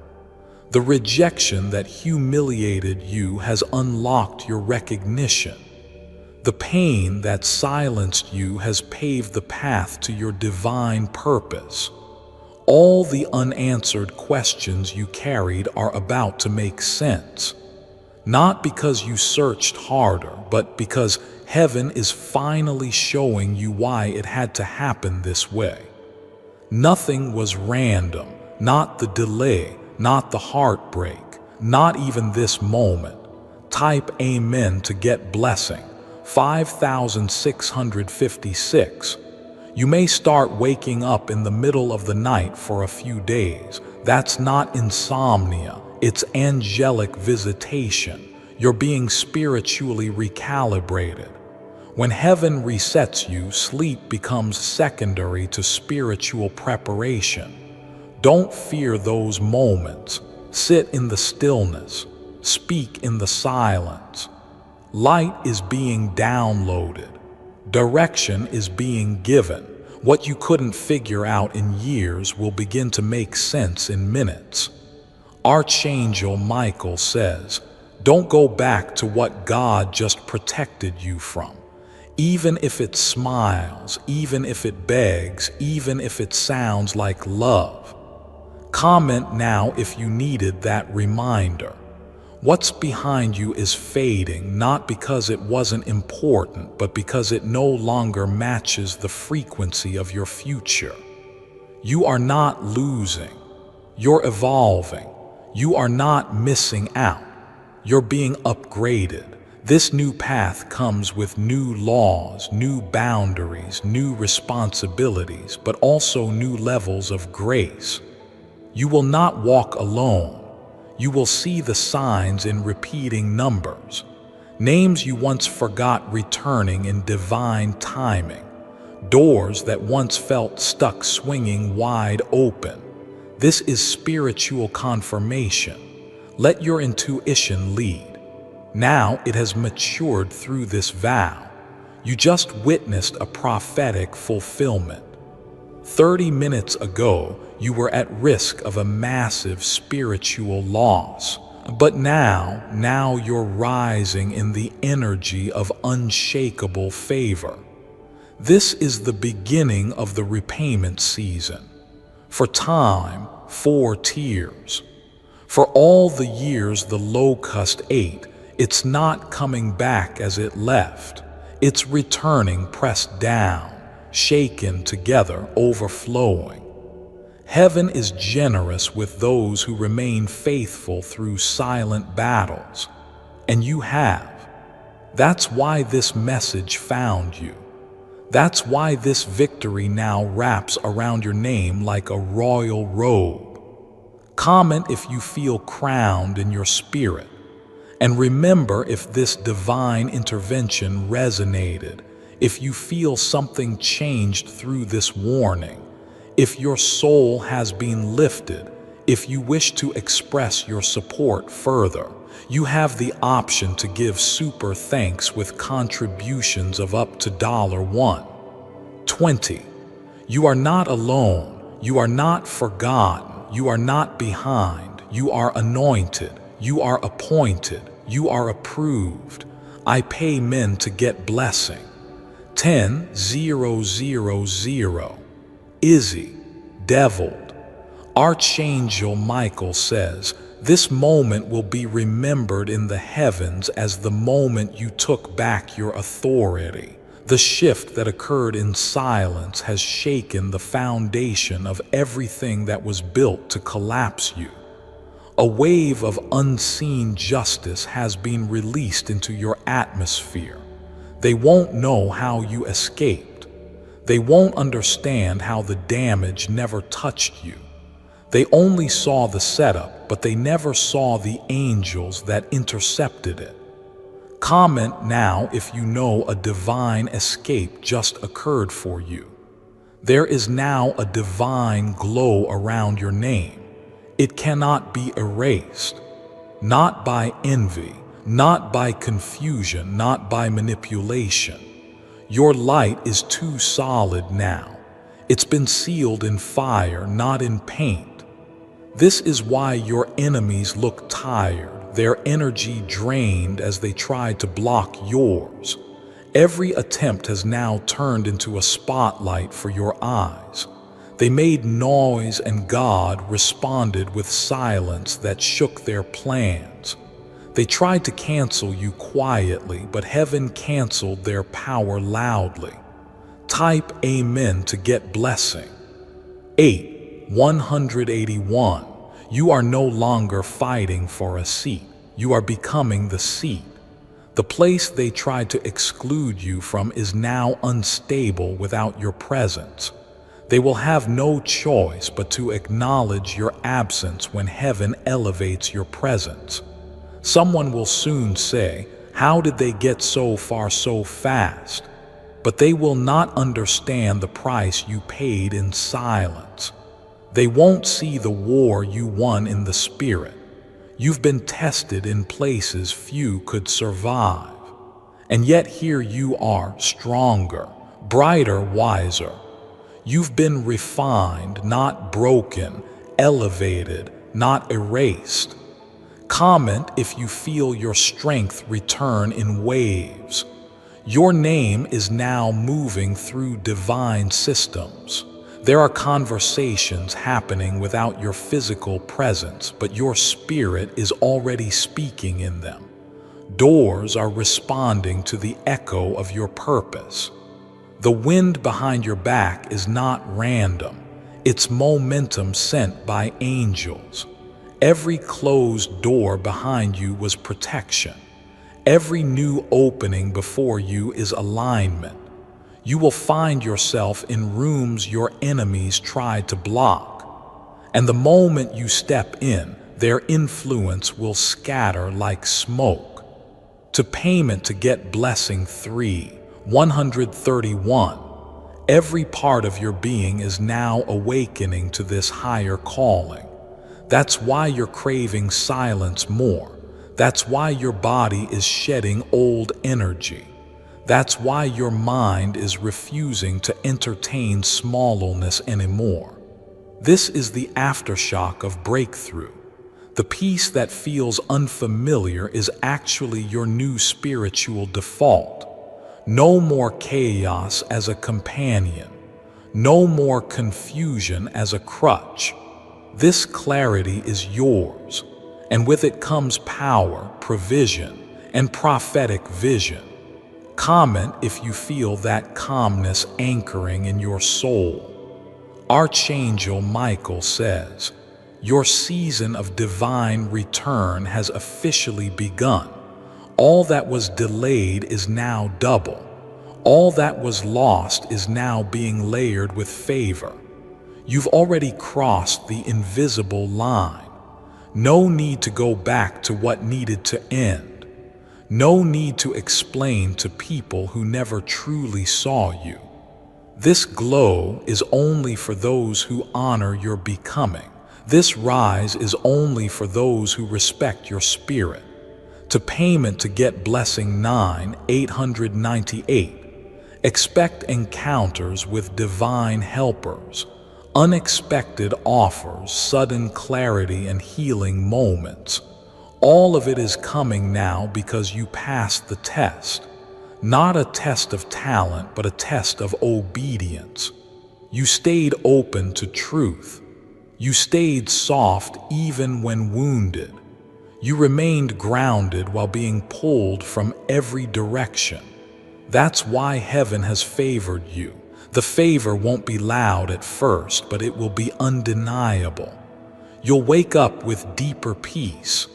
The rejection that humiliated you has unlocked your recognition. The pain that silenced you has paved the path to your divine purpose. All the unanswered questions you carried are about to make sense. Not because you searched harder, but because heaven is finally showing you why it had to happen this way. Nothing was random, not the delay, not the heartbreak, not even this moment. Type Amen to get blessing. 5656. You may start waking up in the middle of the night for a few days. That's not insomnia, it's angelic visitation. You're being spiritually recalibrated. When heaven resets you, sleep becomes secondary to spiritual preparation. Don't fear those moments. Sit in the stillness. Speak in the silence. Light is being downloaded. Direction is being given. What you couldn't figure out in years will begin to make sense in minutes. Archangel Michael says, don't go back to what God just protected you from. Even if it smiles, even if it begs, even if it sounds like love. Comment now if you needed that reminder. What's behind you is fading, not because it wasn't important, but because it no longer matches the frequency of your future. You are not losing. You're evolving. You are not missing out. You're being upgraded. This new path comes with new laws, new boundaries, new responsibilities, but also new levels of grace. You will not walk alone. You will see the signs in repeating numbers. Names you once forgot returning in divine timing. Doors that once felt stuck swinging wide open. This is spiritual confirmation. Let your intuition lead. Now it has matured through this vow. You just witnessed a prophetic fulfillment. 30 minutes ago, you were at risk of a massive spiritual loss. But now you're rising in the energy of unshakable favor. This is the beginning of the repayment season. For time, 4 tears. For all the years the locust ate, it's not coming back as it left. It's returning pressed down, shaken together, overflowing. Heaven is generous with those who remain faithful through silent battles. And you have. That's why this message found you. That's why this victory now wraps around your name like a royal robe. Comment if you feel crowned in your spirit. And remember if this divine intervention resonated, if you feel something changed through this warning, if your soul has been lifted, if you wish to express your support further, you have the option to give super thanks with contributions of up to $1.20. You are not alone. You are not forgotten. You are not behind. You are anointed. You are appointed. You are approved. I pay men to get blessing. 10,000. Izzy, deviled. Archangel Michael says, this moment will be remembered in the heavens as the moment you took back your authority. The shift that occurred in silence has shaken the foundation of everything that was built to collapse you. A wave of unseen justice has been released into your atmosphere. They won't know how you escaped. They won't understand how the damage never touched you. They only saw the setup, but they never saw the angels that intercepted it. Comment now if you know a divine escape just occurred for you. There is now a divine glow around your name. It cannot be erased. Not by envy, not by confusion, not by manipulation. Your light is too solid now. It's been sealed in fire, not in paint. This is why your enemies look tired, their energy drained as they try to block yours. Every attempt has now turned into a spotlight for your eyes. They made noise and God responded with silence that shook their plans. They tried to cancel you quietly, but heaven canceled their power loudly. Type Amen to get blessing. 181. You are no longer fighting for a seat. You are becoming the seat. The place they tried to exclude you from is now unstable without your presence. They will have no choice but to acknowledge your absence when heaven elevates your presence. Someone will soon say, "How did they get so far so fast?" But they will not understand the price you paid in silence. They won't see the war you won in the spirit. You've been tested in places few could survive. And yet here you are, stronger, brighter, wiser. You've been refined, not broken, elevated, not erased. Comment if you feel your strength return in waves. Your name is now moving through divine systems. There are conversations happening without your physical presence, but your spirit is already speaking in them. Doors are responding to the echo of your purpose. The wind behind your back is not random. It's momentum sent by angels. Every closed door behind you was protection. Every new opening before you is alignment. You will find yourself in rooms your enemies tried to block. And the moment you step in, their influence will scatter like smoke. To payment to get blessing 131. Every part of your being is now awakening to this higher calling. That's why you're craving silence more. That's why your body is shedding old energy. That's why your mind is refusing to entertain smallness anymore. This is the aftershock of breakthrough. The peace that feels unfamiliar is actually your new spiritual default. No more chaos as a companion. No more confusion as a crutch. This clarity is yours, and with it comes power, provision, and prophetic vision. Comment if you feel that calmness anchoring in your soul. Archangel Michael says, "Your season of divine return has officially begun. All that was delayed is now double. All that was lost is now being layered with favor. You've already crossed the invisible line. No need to go back to what needed to end. No need to explain to people who never truly saw you. This glow is only for those who honor your becoming. This rise is only for those who respect your spirit." To payment to get blessing 898. Expect encounters with divine helpers, unexpected offers, sudden clarity, and healing moments. All of it is coming now because you passed the test. Not a test of talent, but a test of obedience. You stayed open to truth. You stayed soft even when wounded. You remained grounded while being pulled from every direction. That's why heaven has favored you. The favor won't be loud at first, but it will be undeniable. You'll wake up with deeper peace.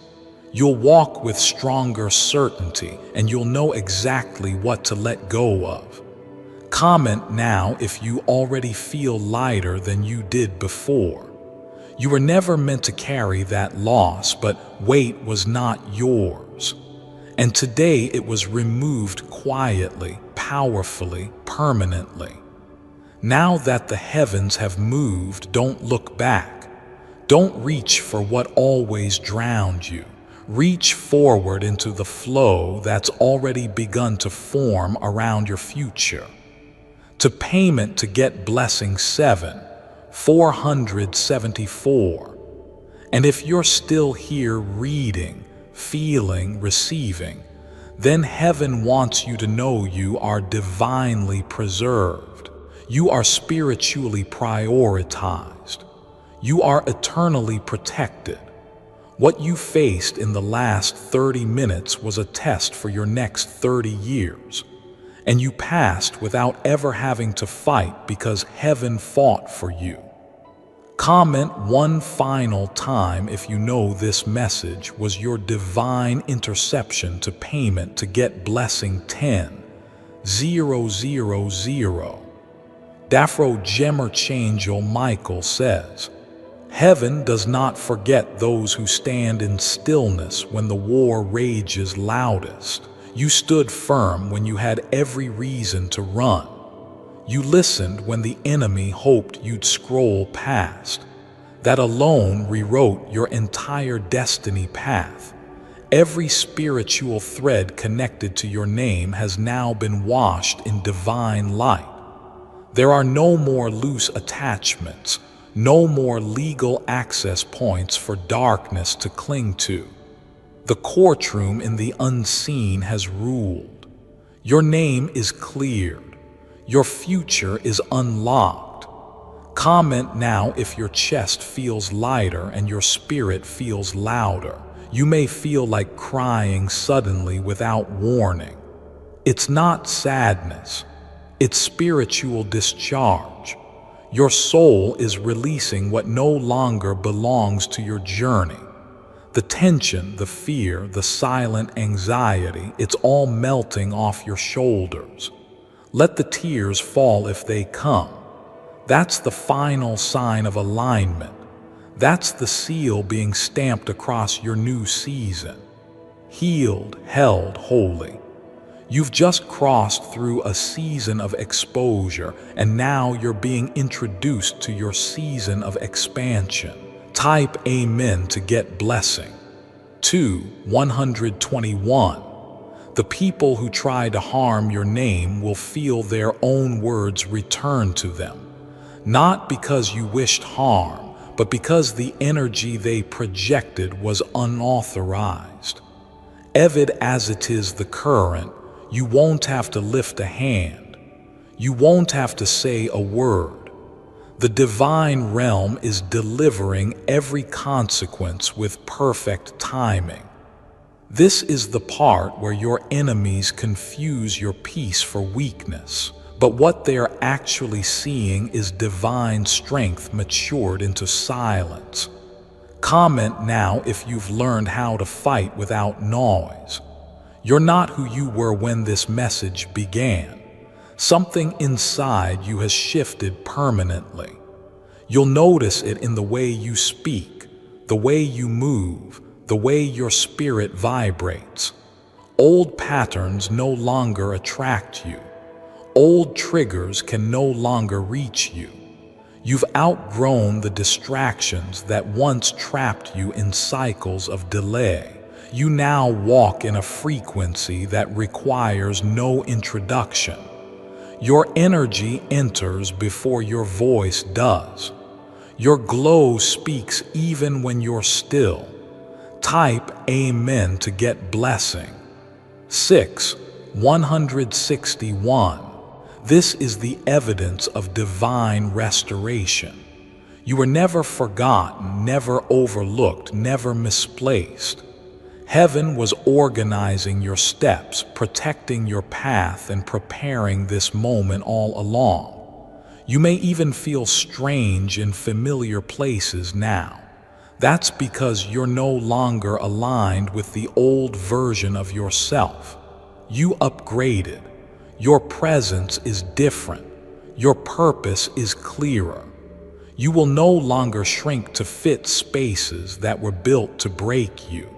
You'll walk with stronger certainty, and you'll know exactly what to let go of. Comment now if you already feel lighter than you did before. You were never meant to carry that loss, but weight was not yours. And today it was removed quietly, powerfully, permanently. Now that the heavens have moved, don't look back. Don't reach for what always drowned you. Reach forward into the flow that's already begun to form around your future. To payment to get blessing 474. And if you're still here reading, feeling, receiving, then heaven wants you to know you are divinely preserved. You are spiritually prioritized. You are eternally protected. What you faced in the last 30 minutes was a test for your next 30 years. And you passed without ever having to fight because heaven fought for you. Comment one final time if you know this message was your divine interception to payment to get blessing 10,000. Archangel Michael says, heaven does not forget those who stand in stillness when the war rages loudest. You stood firm when you had every reason to run. You listened when the enemy hoped you'd scroll past. That alone rewrote your entire destiny path. Every spiritual thread connected to your name has now been washed in divine light. There are no more loose attachments, no more legal access points for darkness to cling to. The courtroom in the unseen has ruled. Your name is cleared. Your future is unlocked. Comment now if your chest feels lighter and your spirit feels louder. You may feel like crying suddenly without warning. It's not sadness. It's spiritual discharge. Your soul is releasing what no longer belongs to your journey. The tension, the fear, the silent anxiety, it's all melting off your shoulders. Let the tears fall if they come. That's the final sign of alignment. That's the seal being stamped across your new season. Healed, held, holy. You've just crossed through a season of exposure, and now you're being introduced to your season of expansion. Type Amen to get blessing. 121. The people who try to harm your name will feel their own words return to them. Not because you wished harm, but because the energy they projected was unauthorized. Evid as it is the current, you won't have to lift a hand. You won't have to say a word. The divine realm is delivering every consequence with perfect timing. This is the part where your enemies confuse your peace for weakness, but what they are actually seeing is divine strength matured into silence. Comment now if you've learned how to fight without noise. You're not who you were when this message began. Something inside you has shifted permanently. You'll notice it in the way you speak, the way you move, the way your spirit vibrates. Old patterns no longer attract you. Old triggers can no longer reach you. You've outgrown the distractions that once trapped you in cycles of delay. You now walk in a frequency that requires no introduction. Your energy enters before your voice does. Your glow speaks even when you're still. Type Amen to get blessing. 161. This is the evidence of divine restoration. You were never forgotten, never overlooked, never misplaced. Heaven was organizing your steps, protecting your path, and preparing this moment all along. You may even feel strange in familiar places now. That's because you're no longer aligned with the old version of yourself. You upgraded. Your presence is different. Your purpose is clearer. You will no longer shrink to fit spaces that were built to break you.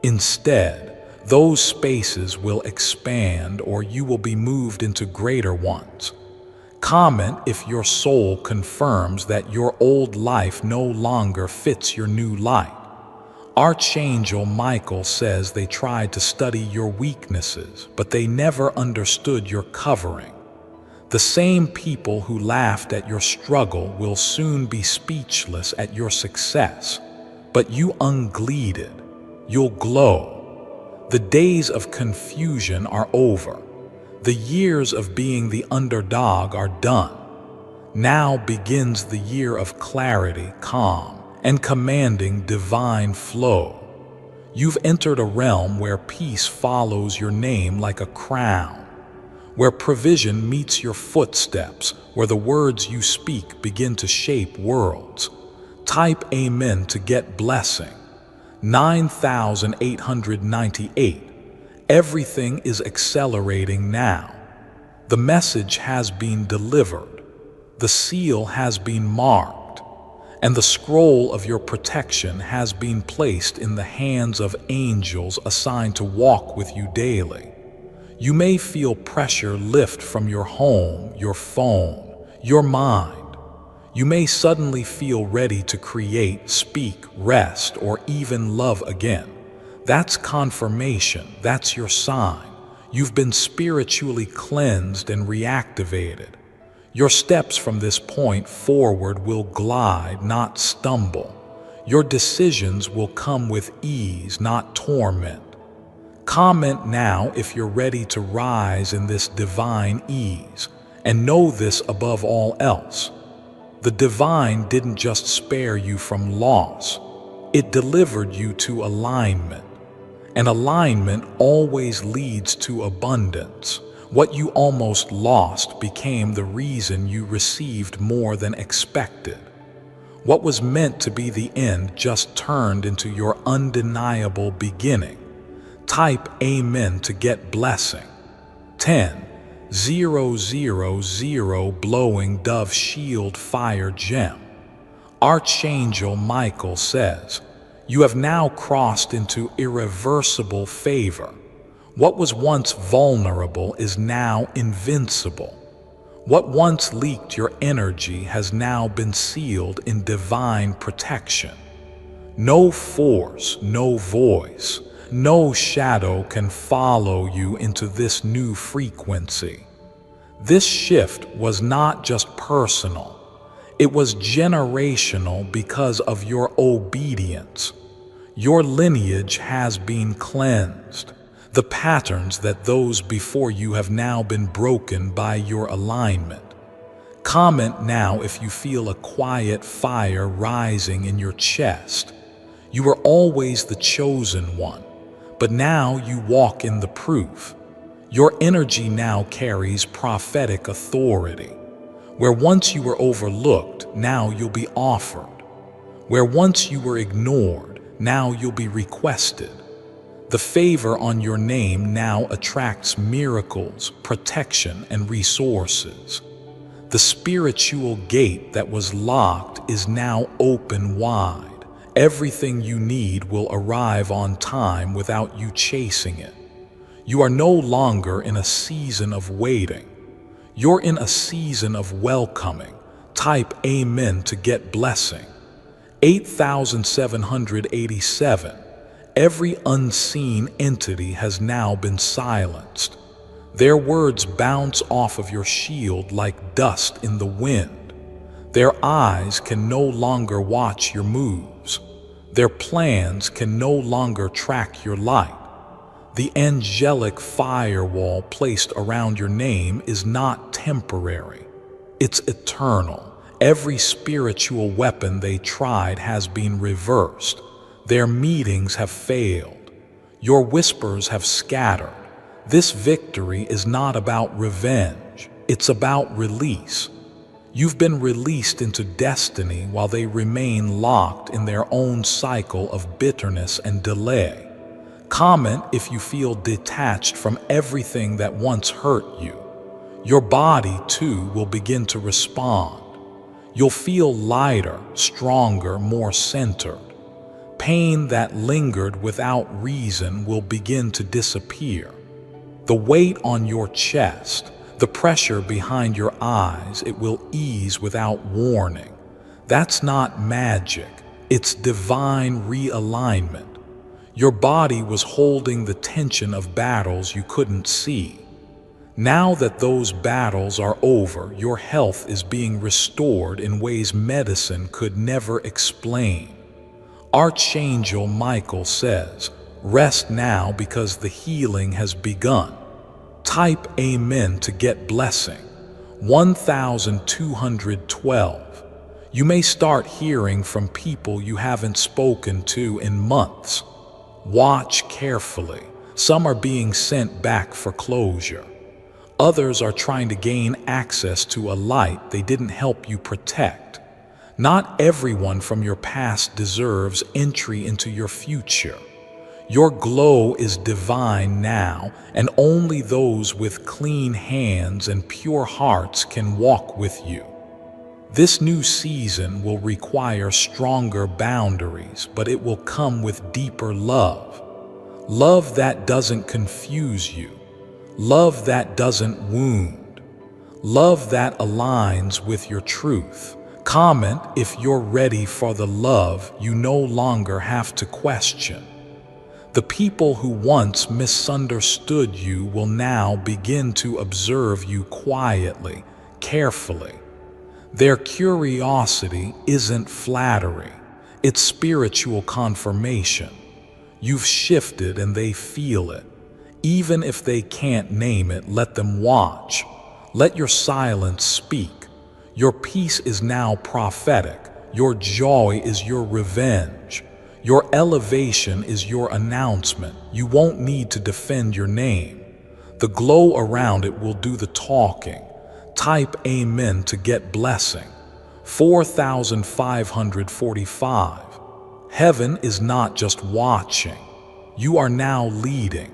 Instead, those spaces will expand, or you will be moved into greater ones. Comment if your soul confirms that your old life no longer fits your new light. Archangel Michael says they tried to study your weaknesses, but they never understood your covering. The same people who laughed at your struggle will soon be speechless at your success, but you ungleeded. You'll glow. The days of confusion are over. The years of being the underdog are done. Now begins the year of clarity, calm, and commanding divine flow. You've entered a realm where peace follows your name like a crown, where provision meets your footsteps, where the words you speak begin to shape worlds. Type Amen to get blessing. 9898. Everything is accelerating now. The message has been delivered. The seal has been marked, and the scroll of your protection has been placed in the hands of angels assigned to walk with you daily. You may feel pressure lift from your home, your phone, your mind. You may suddenly feel ready to create, speak, rest, or even love again. That's confirmation. That's your sign. You've been spiritually cleansed and reactivated. Your steps from this point forward will glide, not stumble. Your decisions will come with ease, not torment. Comment now if you're ready to rise in this divine ease, and know this above all else. The divine didn't just spare you from loss, it delivered you to alignment. And alignment always leads to abundance. What you almost lost became the reason you received more than expected. What was meant to be the end just turned into your undeniable beginning. Type Amen to get blessing. 10,000 blowing dove shield fire gem. Archangel Michael says, you have now crossed into irreversible favor. What was once vulnerable is now invincible. What once leaked your energy has now been sealed in divine protection. No force, no voice, no shadow can follow you into this new frequency. This shift was not just personal, it was generational because of your obedience. Your lineage has been cleansed. The patterns that those before you have now been broken by your alignment. Comment now if you feel a quiet fire rising in your chest. You were always the chosen one, but now you walk in the proof. Your energy now carries prophetic authority. Where once you were overlooked, now you'll be offered. Where once you were ignored, now you'll be requested. The favor on your name now attracts miracles, protection, and resources. The spiritual gate that was locked is now open wide. Everything you need will arrive on time without you chasing it. You are no longer in a season of waiting. You're in a season of welcoming. Type Amen to get blessing. 8787. Every unseen entity has now been silenced. Their words bounce off of your shield like dust in the wind. Their eyes can no longer watch your moves. Their plans can no longer track your light. The angelic firewall placed around your name is not temporary. It's eternal. Every spiritual weapon they tried has been reversed. Their meetings have failed. Your whispers have scattered. This victory is not about revenge. It's about release. You've been released into destiny while they remain locked in their own cycle of bitterness and delay. Comment if you feel detached from everything that once hurt you. Your body, too, will begin to respond. You'll feel lighter, stronger, more centered. Pain that lingered without reason will begin to disappear. The weight on your chest, the pressure behind your eyes, it will ease without warning. That's not magic, it's divine realignment. Your body was holding the tension of battles you couldn't see. Now that those battles are over, your health is being restored in ways medicine could never explain. Archangel Michael says, Rest now because the healing has begun. Type Amen to get blessing. 1212. You may start hearing from people you haven't spoken to in months. Watch carefully. Some are being sent back for closure. Others are trying to gain access to a light they didn't help you protect. Not everyone from your past deserves entry into your future. Your glow is divine now, and only those with clean hands and pure hearts can walk with you. This new season will require stronger boundaries, but it will come with deeper love. Love that doesn't confuse you. Love that doesn't wound. Love that aligns with your truth. Comment if you're ready for the love you no longer have to question. The people who once misunderstood you will now begin to observe you quietly, carefully. Their curiosity isn't flattery, it's spiritual confirmation. You've shifted and they feel it. Even if they can't name it, let them watch. Let your silence speak. Your peace is now prophetic. Your joy is your revenge. Your elevation is your announcement. You won't need to defend your name. The glow around it will do the talking. Type Amen to get blessing. 4545. Heaven is not just watching. You are now leading.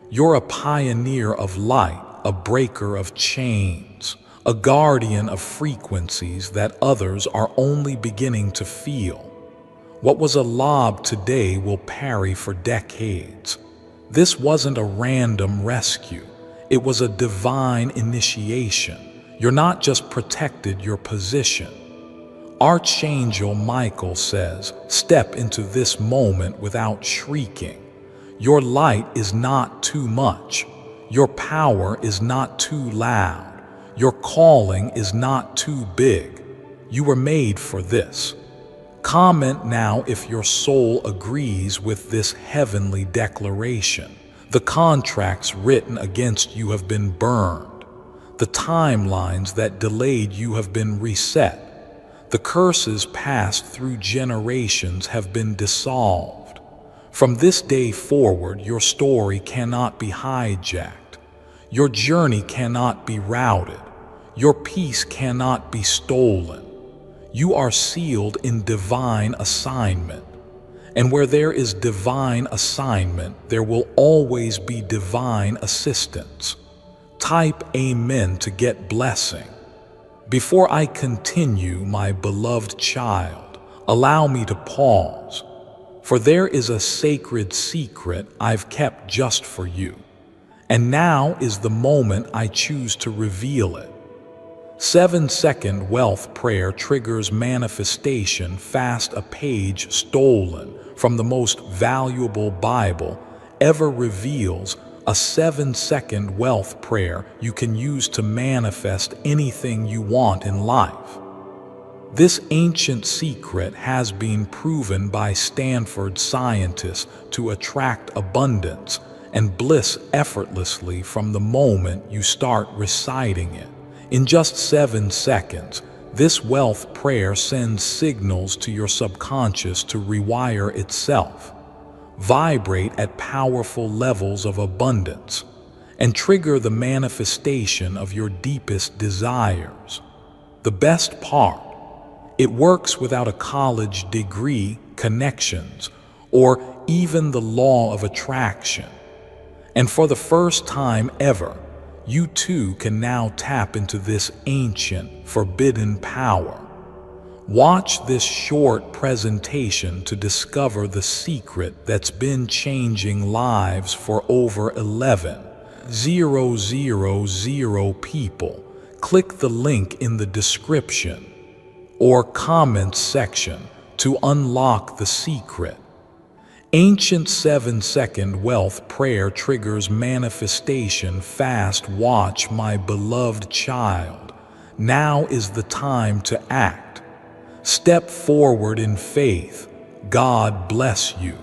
You're a pioneer of light, a breaker of chains, a guardian of frequencies that others are only beginning to feel. What was a lob today will parry for decades. This wasn't a random rescue. It was a divine initiation. You're not just protected, you're positioned. Archangel Michael says, step into this moment without shrieking. Your light is not too much. Your power is not too loud. Your calling is not too big. You were made for this. Comment now if your soul agrees with this heavenly declaration. The contracts written against you have been burned. The timelines that delayed you have been reset. The curses passed through generations have been dissolved. From this day forward, your story cannot be hijacked. Your journey cannot be routed. Your peace cannot be stolen. You are sealed in divine assignment. And where there is divine assignment, there will always be divine assistance. Type Amen to get blessing. Before I continue, my beloved child, allow me to pause. For there is a sacred secret I've kept just for you. And now is the moment I choose to reveal it. 7-second wealth prayer triggers manifestation fast. A page stolen from the most valuable Bible ever reveals a 7-second wealth prayer you can use to manifest anything you want in life. This ancient secret has been proven by Stanford scientists to attract abundance and bliss effortlessly from the moment you start reciting it. In just 7 seconds, this wealth prayer sends signals to your subconscious to rewire itself, vibrate at powerful levels of abundance, and trigger the manifestation of your deepest desires. The best part, it works without a college degree, connections, or even the law of attraction. And for the first time ever, you too can now tap into this ancient, forbidden power. Watch this short presentation to discover the secret that's been changing lives for over 11,000 people. Click the link in the description or comments section to unlock the secret. Ancient 7-second wealth prayer triggers manifestation fast. Watch, my beloved child. Now is the time to act. Step forward in faith. God bless you.